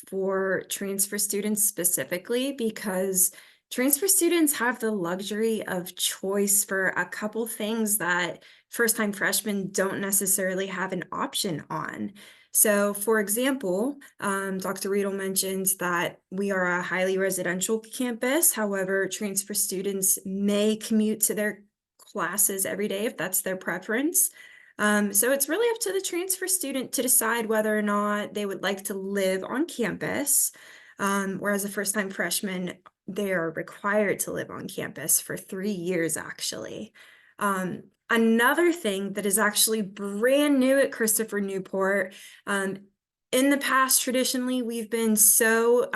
for transfer students specifically, because transfer students have the luxury of choice for a couple things that first-time freshmen don't necessarily have an option on. So, for example, Dr. Riedel mentioned that we are a highly residential campus. However, transfer students may commute to their classes every day if that's their preference. So it's really up to the transfer student to decide whether or not they would like to live on campus. Whereas a first-time freshman, they are required to live on campus for 3 years, actually. Another thing that is actually brand new at Christopher Newport, in the past, traditionally, we've been so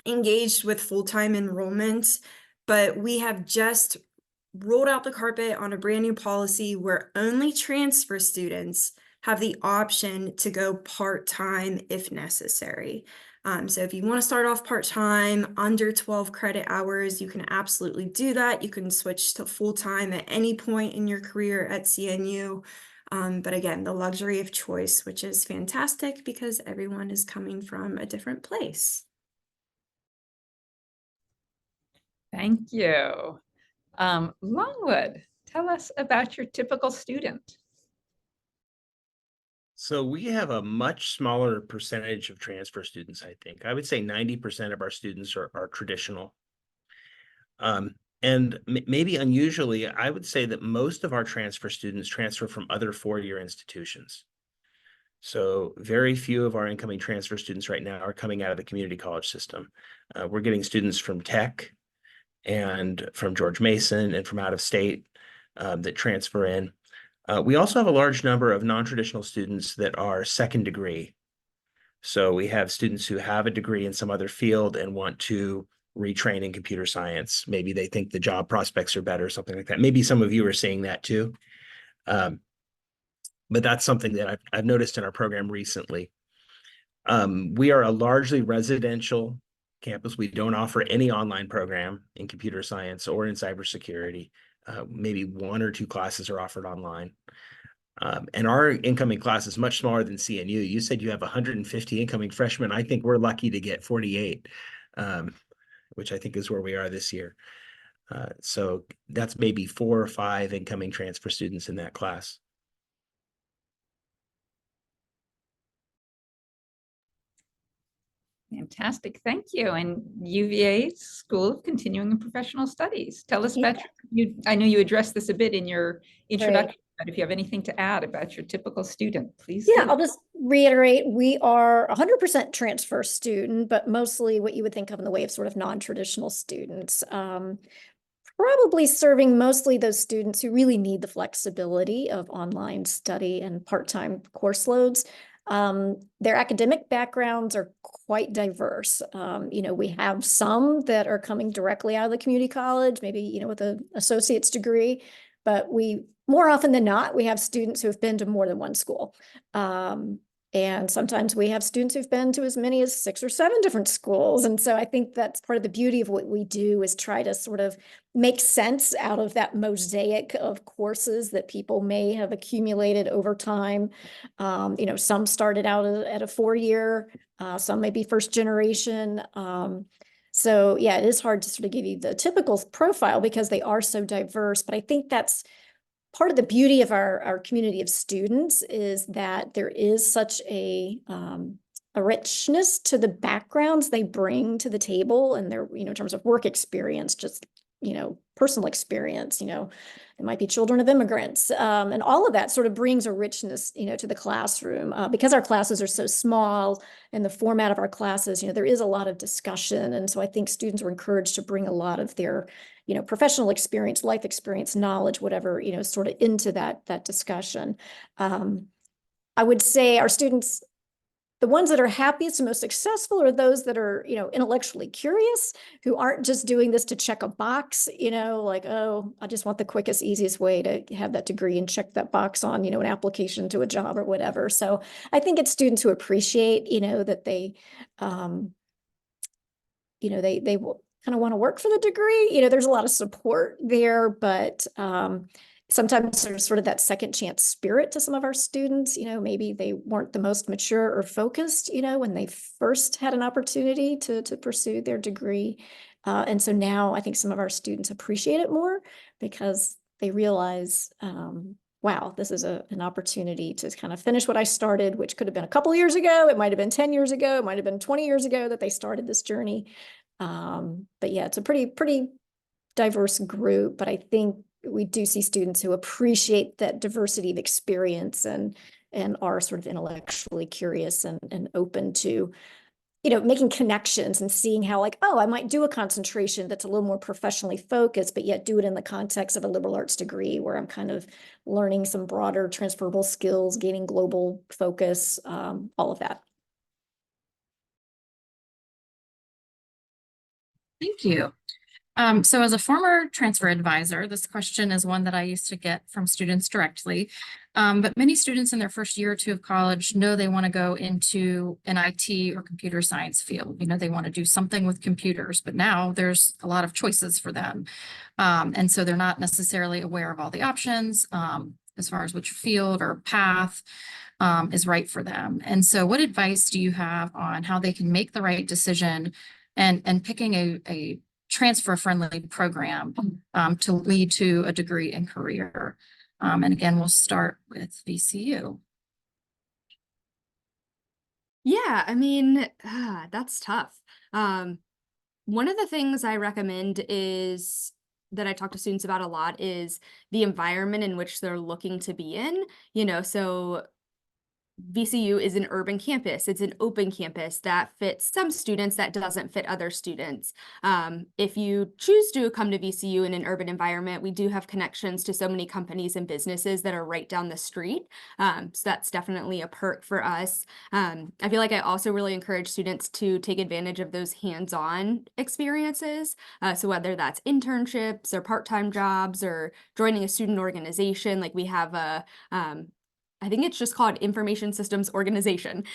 engaged with full-time enrollment, but we have just rolled out the carpet on a brand new policy where only transfer students have the option to go part-time if necessary. So if you want to start off part-time under 12 credit hours, you can absolutely do that. You can switch to full-time at any point in your career at CNU. But again, the luxury of choice, which is fantastic because everyone is coming from a different place.
Thank you. Longwood, tell us about your typical student.
So we have a much smaller percentage of transfer students, I think. I would say 90% of our students are traditional. And maybe unusually, I would say that most of our transfer students transfer from other four-year institutions. So very few of our incoming transfer students right now are coming out of the community college system. We're getting students from Tech and from George Mason and from out of state that transfer in. We also have a large number of non-traditional students that are second degree. So we have students who have a degree in some other field and want to retrain in computer science. Maybe they think the job prospects are better, something like that. Maybe some of you are seeing that too. But that's something that I've noticed in our program recently. We are a largely residential campus. We don't offer any online program in computer science or in cybersecurity. Maybe 1 or 2 classes are offered online. And our incoming class is much smaller than CNU. You said you have 150 incoming freshmen. I think we're lucky to get 48, which I think is where we are this year. So that's maybe 4 or 5 incoming transfer students in that class.
Fantastic, thank you. And UVA School of Continuing and Professional Studies. Tell us about you. I know you addressed this a bit in your introduction, but if you have anything to add about your typical student, please
Yeah,
do.
I'll just reiterate, we are 100% transfer student, but mostly what you would think of in the way of sort of non-traditional students. Probably serving mostly those students who really need the flexibility of online study and part-time course loads. Their academic backgrounds are quite diverse. We have some that are coming directly out of the community college, maybe, with an associate's degree, but more often than not, we have students who have been to more than one school. And sometimes we have students who've been to as many as 6 or 7 different schools. And so I think that's part of the beauty of what we do, is try to sort of make sense out of that mosaic of courses that people may have accumulated over time. Some started out at a 4-year, some may be first generation. So yeah, it is hard to sort of give you the typical profile because they are so diverse, but I think that's part of the beauty of our community of students, is that there is such a richness to the backgrounds they bring to the table, and their, in terms of work experience, just, personal experience, it might be children of immigrants, and all of that sort of brings a richness, to the classroom. Because our classes are so small and the format of our classes, there is a lot of discussion. And so I think students are encouraged to bring a lot of their professional experience, life experience, knowledge, whatever, sort of into that discussion. I would say our students, the ones that are happiest and most successful, are those that are, intellectually curious, who aren't just doing this to check a box, like, oh, I just want the quickest, easiest way to have that degree and check that box on, an application to a job or whatever. So I think it's students who appreciate, that they will kind of want to work for the degree. There's a lot of support there, but sometimes there's sort of that second chance spirit to some of our students. Maybe they weren't the most mature or focused, when they first had an opportunity to pursue their degree. And so now I think some of our students appreciate it more, because they realize, wow, this is an opportunity to kind of finish what I started, which could have been a couple of years ago. It might have been 10 years ago. It might have been 20 years ago that they started this journey. But yeah, it's a pretty diverse group, but I think we do see students who appreciate that diversity of experience and are sort of intellectually curious and open to, making connections and seeing how, like, oh, I might do a concentration that's a little more professionally focused, but yet do it in the context of a liberal arts degree, where I'm kind of learning some broader transferable skills, gaining global focus, all of that.
Thank you. So as a former transfer advisor, this question is one that I used to get from students directly. But many students in their first year or 2 of college know they want to go into an IT or computer science field. They want to do something with computers, but now there's a lot of choices for them. And so they're not necessarily aware of all the options as far as which field or path is right for them. And so what advice do you have on how they can make the right decision and picking a transfer-friendly program to lead to a degree and career? And again, we'll start with VCU.
Yeah, I mean, that's tough. One of the things I recommend is that I talk to students about a lot is the environment in which they're looking to be in, so VCU is an urban campus. It's an open campus that fits some students, that doesn't fit other students. If you choose to come to VCU in an urban environment, we do have connections to so many companies and businesses that are right down the street. So that's definitely a perk for us. I feel like I also really encourage students to take advantage of those hands-on experiences. So whether that's internships or part-time jobs or joining a student organization, like we have a I think it's just called Information Systems Organization.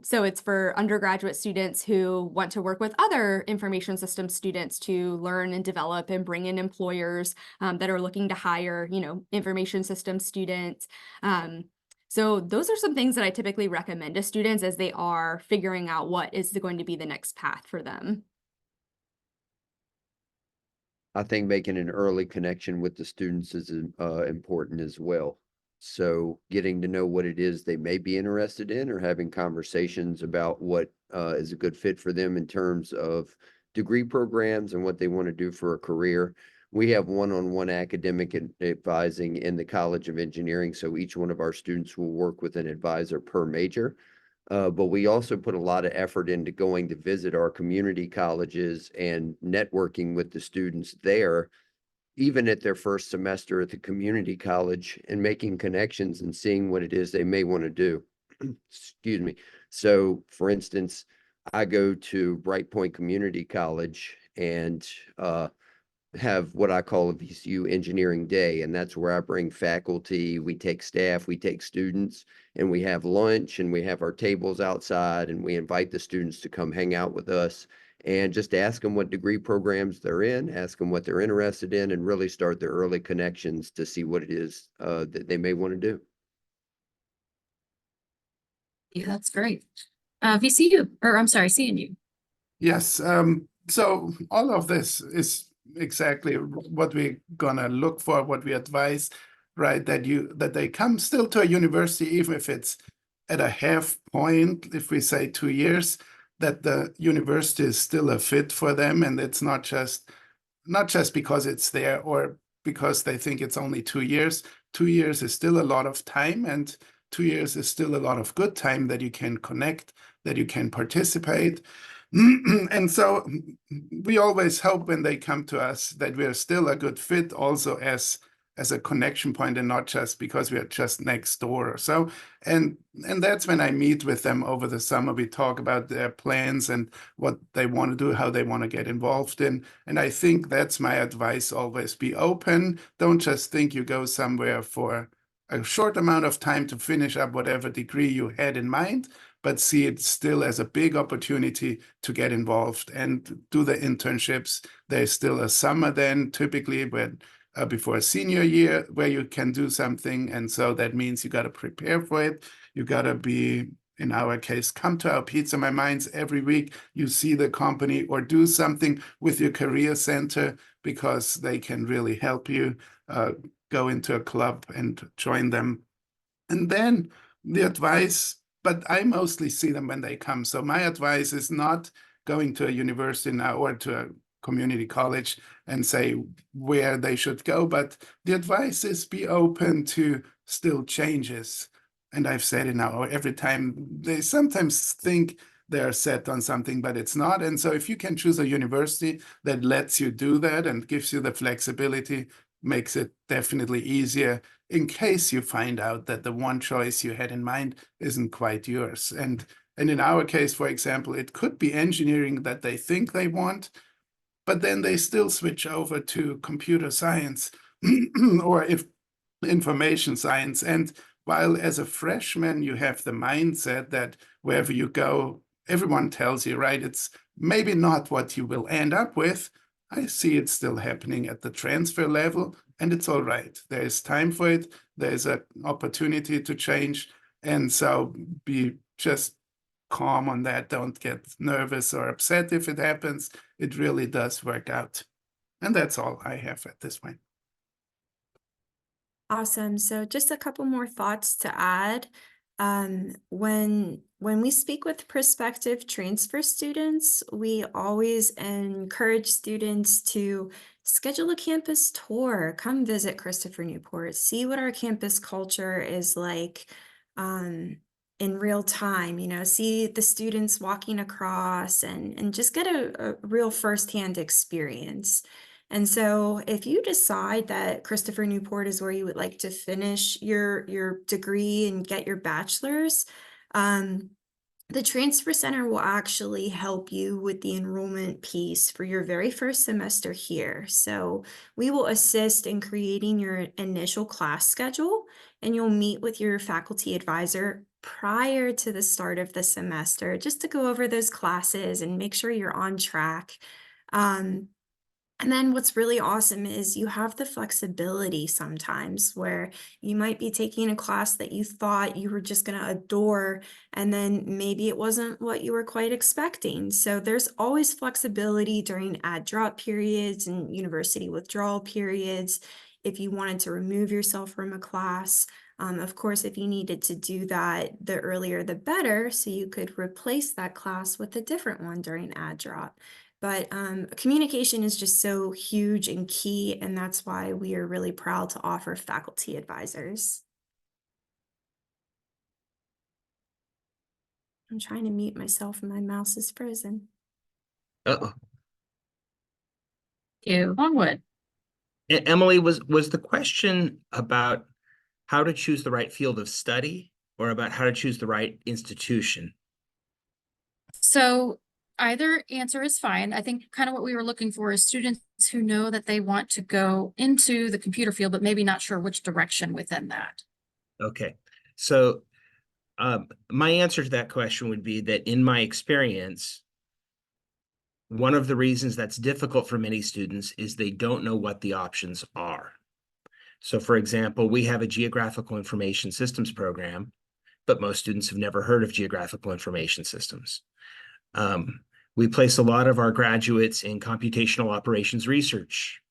So it's for undergraduate students who want to work with other information systems students to learn and develop and bring in employers that are looking to hire, information systems students. So those are some things that I typically recommend to students as they are figuring out what is going to be the next path for them.
I think making an early connection with the students is important as well. So getting to know what it is they may be interested in, or having conversations about what is a good fit for them in terms of degree programs and what they want to do for a career. We have one-on-one academic advising in the College of Engineering, so each one of our students will work with an advisor per major. But we also put a lot of effort into going to visit our community colleges and networking with the students there, even at their first semester at the community college, and making connections and seeing what it is they may want to do. Excuse me. So, for instance, I go to Bright Point Community College and have what I call a VCU engineering day. And that's where I bring faculty, we take staff, we take students, and we have lunch, and we have our tables outside, and we invite the students to come hang out with us and just ask them what degree programs they're in, ask them what they're interested in, and really start their early connections to see what it is that they may want to do.
Yeah, that's great. VCU, or I'm sorry, CNU.
Yes, so all of this is exactly what we're gonna look for, what we advise, right? That they come still to a university, even if it's at a half point, if we say 2 years, that the university is still a fit for them, and it's not just because it's there or because they think it's only 2 years. 2 years is still a lot of time, and 2 years is still a lot of good time that you can connect, that you can participate. And so we always hope when they come to us that we're still a good fit also as a connection point, and not just because we are just next door or so. And that's when I meet with them over the summer. We talk about their plans and what they want to do, how they want to get involved in. And I think that's my advice: always be open. Don't just think you go somewhere for a short amount of time to finish up whatever degree you had in mind, but see it still as a big opportunity to get involved and do the internships. There's still a summer then, typically before a senior year, where you can do something. And so that means you got to prepare for it. You got to be, in our case, come to our Pizza My Minds every week. You see the company or do something with your career center, because they can really help you go into a club and join them. And then the advice, but I mostly see them when they come. So my advice is not going to a university now or to a community college and say where they should go, but the advice is be open to still changes. And I've said it now every time. They sometimes think they're set on something, but it's not. And so if you can choose a university that lets you do that and gives you the flexibility, makes it definitely easier in case you find out that the one choice you had in mind isn't quite yours. And in our case, for example, it could be engineering that they think they want, but then they still switch over to computer science or if information science. And while as a freshman, you have the mindset that wherever you go, everyone tells you, right, it's maybe not what you will end up with. I see it still happening at the transfer level, and it's all right. There is time for it. There's an opportunity to change. And so be just calm on that. Don't get nervous or upset if it happens. It really does work out. And that's all I have at this point.
Awesome. So just a couple more thoughts to add. When we speak with prospective transfer students, we always encourage students to schedule a campus tour, come visit Christopher Newport, see what our campus culture is like in real time, see the students walking across and just get a real firsthand experience. And so if you decide that Christopher Newport is where you would like to finish your degree and get your bachelor's, The Transfer Center will actually help you with the enrollment piece for your very first semester here. So we will assist in creating your initial class schedule, and you'll meet with your faculty advisor prior to the start of the semester just to go over those classes and make sure you're on track. And then what's really awesome is you have the flexibility sometimes where you might be taking a class that you thought you were just going to adore, and then maybe it wasn't what you were quite expecting. So there's always flexibility during add drop periods and university withdrawal periods. If you wanted to remove yourself from a class, of course, if you needed to do that, the earlier the better, so you could replace that class with a different one during add drop. But communication is just so huge and key, and that's why we are really proud to offer faculty advisors. I'm trying to mute myself and my mouse is frozen.
Uh-oh.
You, Longwood.
Emily, was the question about how to choose the right field of study or about how to choose the right institution?
So either answer is fine. I think kind of what we were looking for is students who know that they want to go into the computer field, but maybe not sure which direction within that.
Okay, so my answer to that question would be that in my experience, one of the reasons that's difficult for many students is they don't know what the options are. So for example, we have a geographical information systems program, but most students have never heard of geographical information systems. We place a lot of our graduates in computational operations research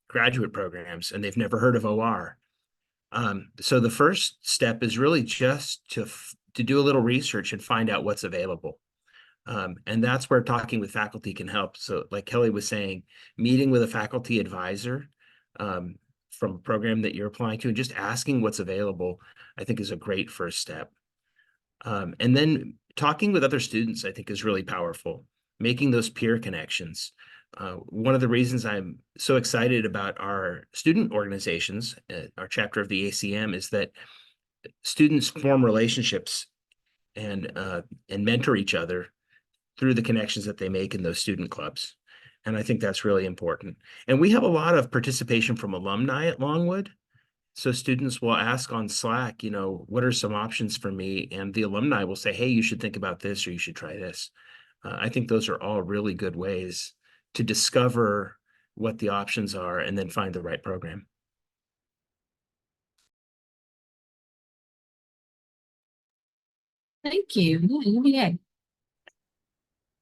graduate programs, and they've never heard of OR. So the first step is really just to do a little research and find out what's available. And that's where talking with faculty can help. So like Kelly was saying, meeting with a faculty advisor from a program that you're applying to and just asking what's available, I think is a great first step. And then talking with other students, I think, is really powerful. Making those peer connections. One of the reasons I'm so excited about our student organizations, our chapter of the ACM, is that students form relationships and mentor each other through the connections that they make in those student clubs. And I think that's really important. And we have a lot of participation from alumni at Longwood. So students will ask on Slack, you know, what are some options for me? And the alumni will say, hey, you should think about this, or you should try this. I think those are all really good ways to discover what the options are and then find the right program.
Thank you. Yeah.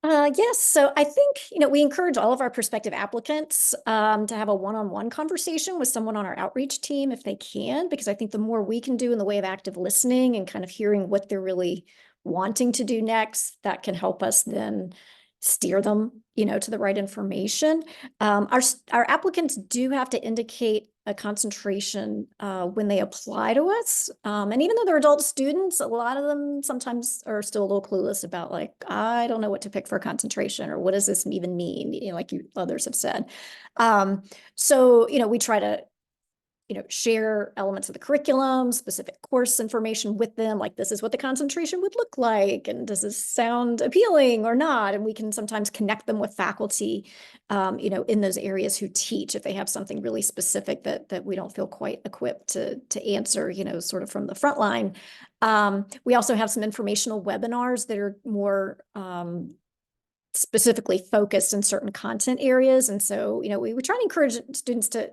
Yes, so I think, we encourage all of our prospective applicants to have a one-on-one conversation with someone on our outreach team if they can, because I think the more we can do in the way of active listening and kind of hearing what they're really wanting to do next, that can help us then steer them, to the right information. Our applicants do have to indicate a concentration when they apply to us. And even though they're adult students, a lot of them sometimes are still a little clueless about like, I don't know what to pick for a concentration, or what does this even mean? Like others have said. So, we try to share elements of the curriculum, specific course information with them, like this is what the concentration would look like, and does this sound appealing or not? And we can sometimes connect them with faculty, in those areas who teach if they have something really specific that we don't feel quite equipped to answer, sort of from the front line. We also have some informational webinars that are more specifically focused in certain content areas. And so, we try to encourage students to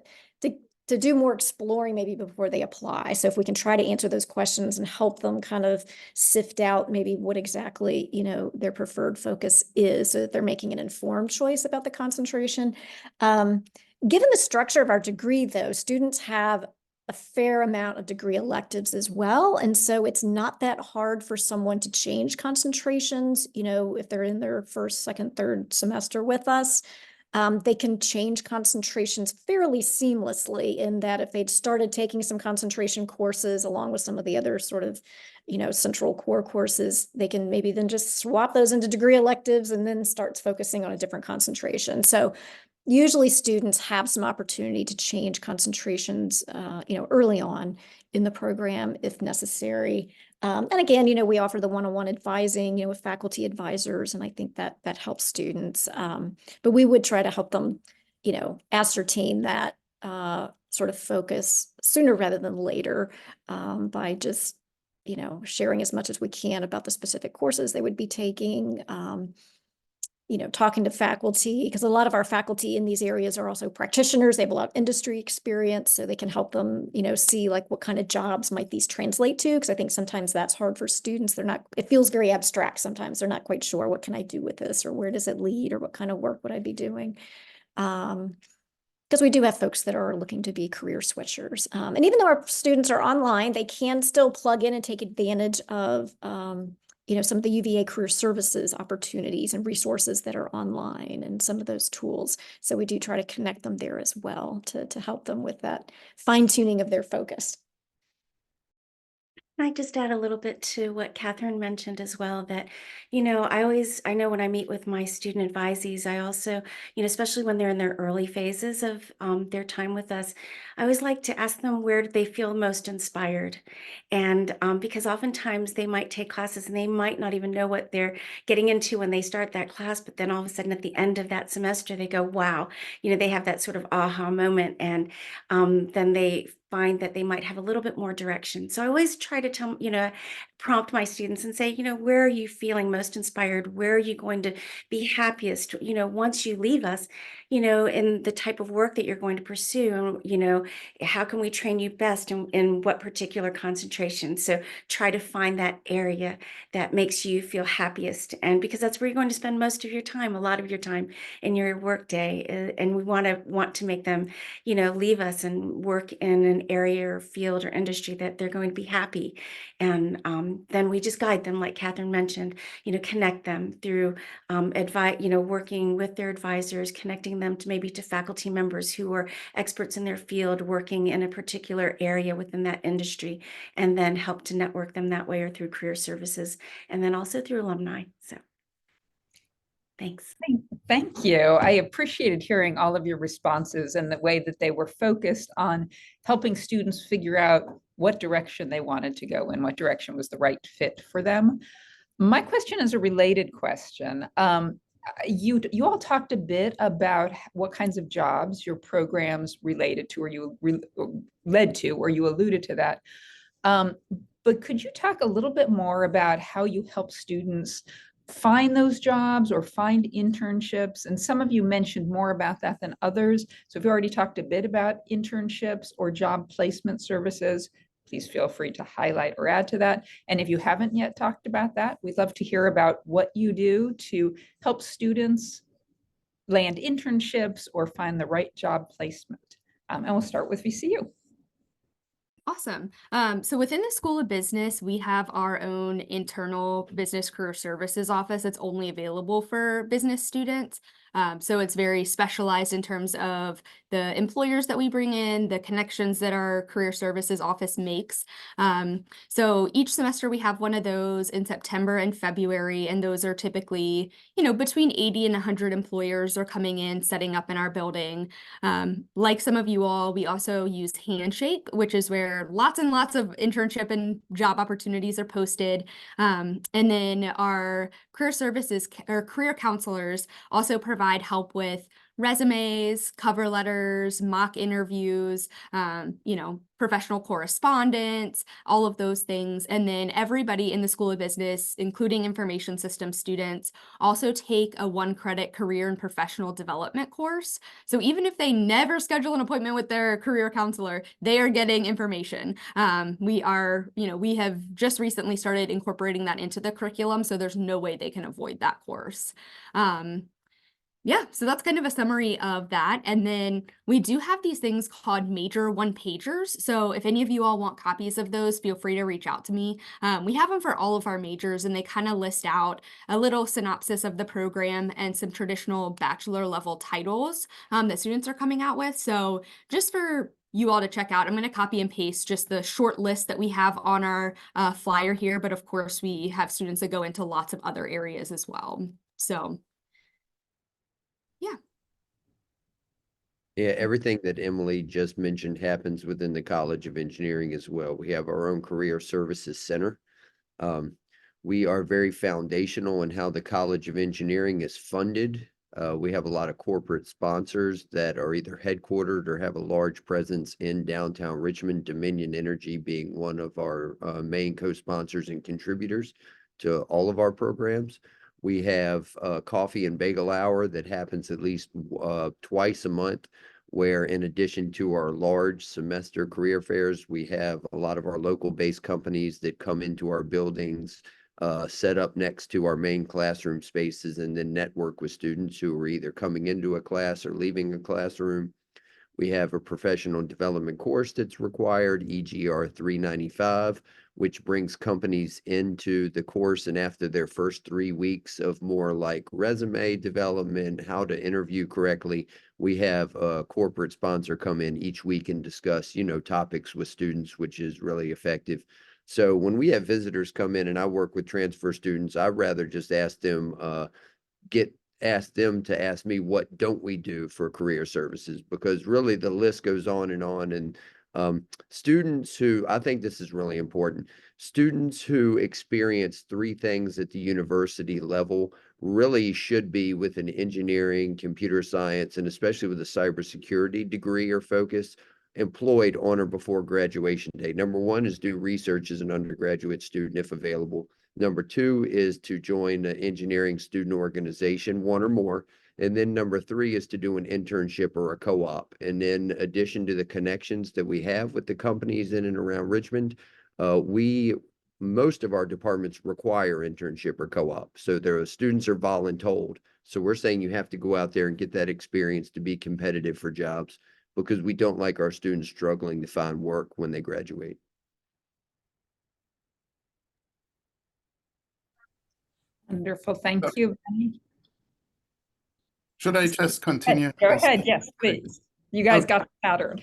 do more exploring maybe before they apply. So if we can try to answer those questions and help them kind of sift out maybe what exactly, their preferred focus is, so that they're making an informed choice about the concentration. Given the structure of our degree, though, students have a fair amount of degree electives as well. And so it's not that hard for someone to change concentrations, if they're in their first, second, third semester with us. They can change concentrations fairly seamlessly, in that if they'd started taking some concentration courses along with some of the other sort of, central core courses, they can maybe then just swap those into degree electives and then start focusing on a different concentration. So usually students have some opportunity to change concentrations, early on in the program if necessary. And again, we offer the one-on-one advising, with faculty advisors, and I think that helps students. But we would try to help them, ascertain that sort of focus sooner rather than later, by just, sharing as much as we can about the specific courses they would be taking. Talking to faculty, because a lot of our faculty in these areas are also practitioners. They have a lot of industry experience, so they can help them, see like what kind of jobs might these translate to. Because I think sometimes that's hard for students. It feels very abstract sometimes. They're not quite sure, what can I do with this, or where does it lead, or what kind of work would I be doing? Because we do have folks that are looking to be career switchers. And even though our students are online, they can still plug in and take advantage of some of the UVA career services opportunities and resources that are online, and some of those tools. So we do try to connect them there as well to help them with that fine tuning of their focus.
I just add a little bit to what Catherine mentioned as well, that, I know when I meet with my student advisees, I also, especially when they're in their early phases of their time with us, I always like to ask them where do they feel most inspired. And because oftentimes they might take classes and they might not even know what they're getting into when they start that class, but then all of a sudden at the end of that semester, they go, wow, they have that sort of aha moment. And then they find that they might have a little bit more direction. So I always try to prompt my students and say, where are you feeling most inspired? Where are you going to be happiest, once you leave us, in the type of work that you're going to pursue, and, how can we train you best in what particular concentration? So try to find that area that makes you feel happiest. And because that's where you're going to spend most of your time, a lot of your time in your work day. And we want to make them, leave us and work in an area or field or industry that they're going to be happy. And then we just guide them, like Catherine mentioned, connect them through working with their advisors, connecting them to faculty members who are experts in their field, working in a particular area within that industry, and then help to network them that way, or through career services, and then also through alumni. So thanks.
Thank you. I appreciated hearing all of your responses and the way that they were focused on helping students figure out what direction they wanted to go in, what direction was the right fit for them. My question is a related question. You all talked a bit about what kinds of jobs your programs related to, or you led to, or you alluded to that. But could you talk a little bit more about how you help students find those jobs or find internships? And some of you mentioned more about that than others. So if you already talked a bit about internships or job placement services, please feel free to highlight or add to that. And if you haven't yet talked about that, we'd love to hear about what you do to help students land internships or find the right job placement. And we'll start with VCU.
Awesome. So within the School of Business, we have our own internal business career services office that's only available for business students. So it's very specialized in terms of the employers that we bring in, the connections that our career services office makes. So each semester we have one of those in September and February, and those are typically, between 80 and 100 employers are coming in, setting up in our building. Like some of you all, we also use Handshake, which is where lots and lots of internship and job opportunities are posted. And then our career services or career counselors also provide help with resumes, cover letters, mock interviews, professional correspondence, all of those things. And then everybody in the School of Business, including information systems students, also take a 1-credit career and professional development course. So even if they never schedule an appointment with their career counselor, they are getting information. We have just recently started incorporating that into the curriculum, so there's no way they can avoid that course. Yeah, so that's kind of a summary of that. And then we do have these things called major one-pagers. So if any of you all want copies of those, feel free to reach out to me. We have them for all of our majors, and they kind of list out a little synopsis of the program and some traditional bachelor level titles that students are coming out with. So just for you all to check out, I'm going to copy and paste just the short list that we have on our flyer here. But of course, we have students that go into lots of other areas as well. So yeah.
Yeah, everything that Emily just mentioned happens within the College of Engineering as well. We have our own Career Services Center. Um, we are very foundational in how the College of Engineering is funded. We have a lot of corporate sponsors that are either headquartered or have a large presence in downtown Richmond, Dominion Energy being one of our main co-sponsors and contributors to all of our programs. We have a coffee and bagel hour that happens at least twice a month, where in addition to our large semester career fairs, we have a lot of our local based companies that come into our buildings, set up next to our main classroom spaces, and then network with students who are either coming into a class or leaving a classroom. We have a professional development course that's required, EGR 395, which brings companies into the course, and after their first 3 weeks of more like resume development, how to interview correctly, we have a corporate sponsor come in each week and discuss, topics with students, which is really effective. So when we have visitors come in and I work with transfer students, I'd rather just ask them, ask them to ask me what don't we do for career services, because really the list goes on and students who, I think this is really important, students who experience three things at the university level really should be with an engineering, computer science, and especially with a cybersecurity degree or focus, employed on or before graduation day. Number one is do research as an undergraduate student if available. Number two is to join an engineering student organization, one or more. And then number three is to do an internship or a co-op. And in addition to the connections that we have with the companies in and around Richmond, most of our departments require internship or co-op. So their students are voluntold. So we're saying you have to go out there and get that experience to be competitive for jobs, because we don't like our students struggling to find work when they graduate.
Wonderful. Thank you. Benny.
Should I just continue?
Go ahead. Yes, please. You guys
Okay.
got the pattern.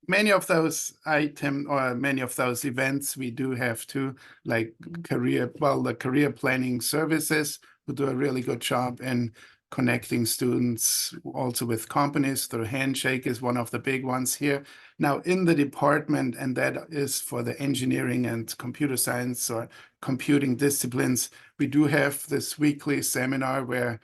Many of those items or many of those events we do have to, like the career planning services, who do a really good job in connecting students also with companies through Handshake is one of the big ones here. Now in the department, and that is for the engineering and computer science or computing disciplines, we do have this weekly seminar where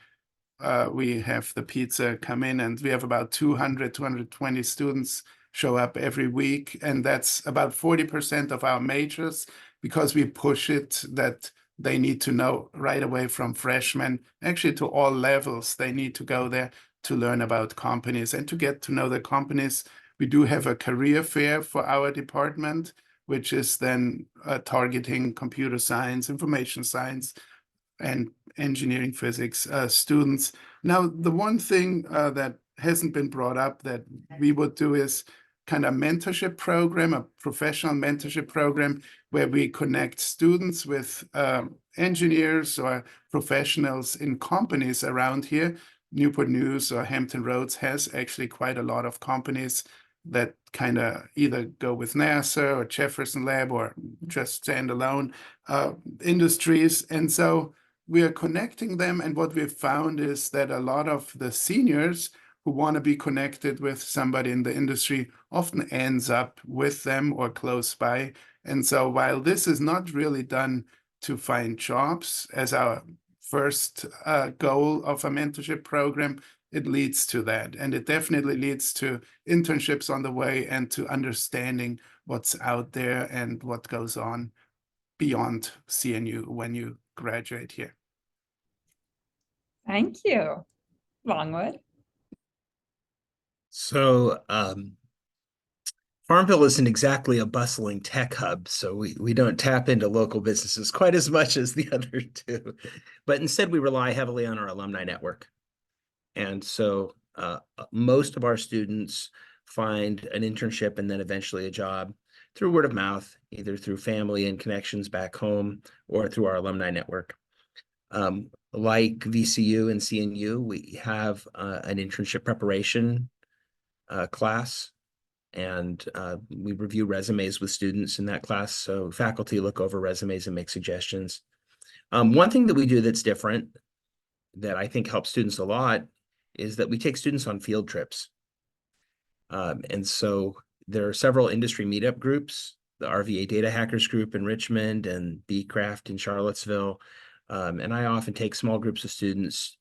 we have the pizza come in, and we have about 220 students show up every week. And that's about 40% of our majors, because we push it that they need to know right away from freshmen, actually to all levels. They need to go there to learn about companies and to get to know the companies. We do have a career fair for our department, which is then targeting computer science, information science, and engineering physics students. Now, the one thing that hasn't been brought up that we would do is kind of mentorship program, a professional mentorship program, where we connect students with engineers or professionals in companies around here. Newport News or Hampton Roads has actually quite a lot of companies that kind of either go with NASA or Jefferson Lab or just standalone industries. And so we are connecting them. And what we've found is that a lot of the seniors who want to be connected with somebody in the industry often ends up with them or close by. And so while this is not really done to find jobs as our first goal of a mentorship program, it leads to that. And it definitely leads to internships on the way and to understanding what's out there and what goes on beyond CNU when you graduate here.
Thank you. Longwood.
So Farmville isn't exactly a bustling tech hub, so we don't tap into local businesses quite as much as the other two, but instead we rely heavily on our alumni network. And so most of our students find an internship and then eventually a job through word of mouth, either through family and connections back home or through our alumni network. Like VCU and CNU, we have an internship preparation class, and we review resumes with students in that class. So faculty look over resumes and make suggestions. One thing that we do that's different that I think helps students a lot is that we take students on field trips. And so there are several industry meetup groups, the RVA Data Hackers Group in Richmond and Bcraft in Charlottesville. And I often take small groups of students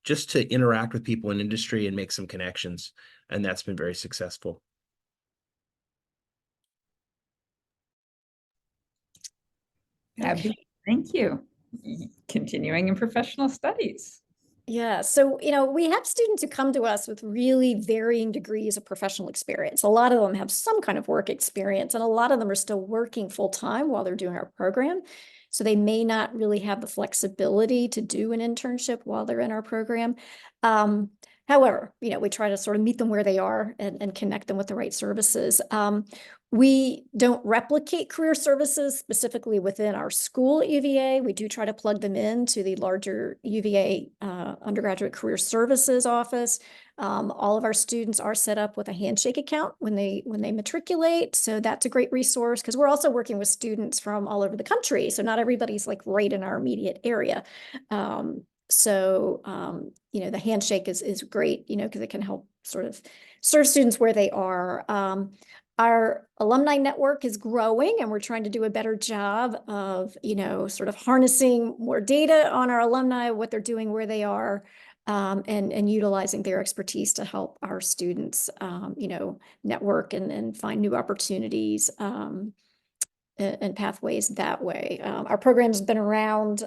just to interact with people in industry and make some connections. And that's been very successful.
Abby, thank you. Continuing in professional studies.
Yeah, so, we have students who come to us with really varying degrees of professional experience. A lot of them have some kind of work experience, and a lot of them are still working full-time while they're doing our program. So they may not really have the flexibility to do an internship while they're in our program. However, we try to sort of meet them where they are and connect them with the right services. We don't replicate career services specifically within our school at UVA. We do try to plug them into the larger UVA undergraduate career services office. All of our students are set up with a handshake account when they matriculate. So that's a great resource because we're also working with students from all over the country. So not everybody's like right in our immediate area. The handshake is great, because it can help sort of serve students where they are. Our alumni network is growing, and we're trying to do a better job of, sort of harnessing more data on our alumni, what they're doing, where they are, and utilizing their expertise to help our students, network and find new opportunities and pathways that way. Our program's been around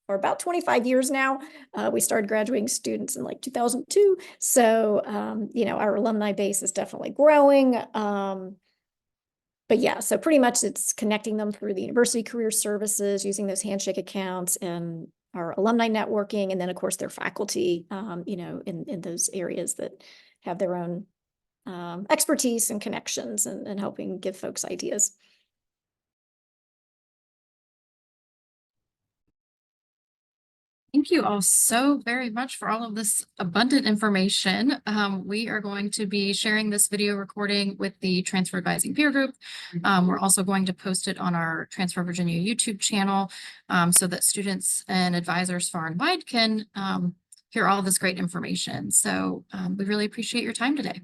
for about 25 years now. We started graduating students in like 2002. So, our alumni base is definitely growing. But yeah, so pretty much it's connecting them through the university career services, using those handshake accounts and our alumni networking, and then of course their faculty, in those areas that have their own expertise and connections and helping give folks ideas.
Thank you all so very much for all of this abundant information. We are going to be sharing this video recording with the Transfer Advising Peer Group. We're also going to post it on our Transfer Virginia YouTube channel so that students and advisors far and wide can hear all this great information. So we really appreciate your time today.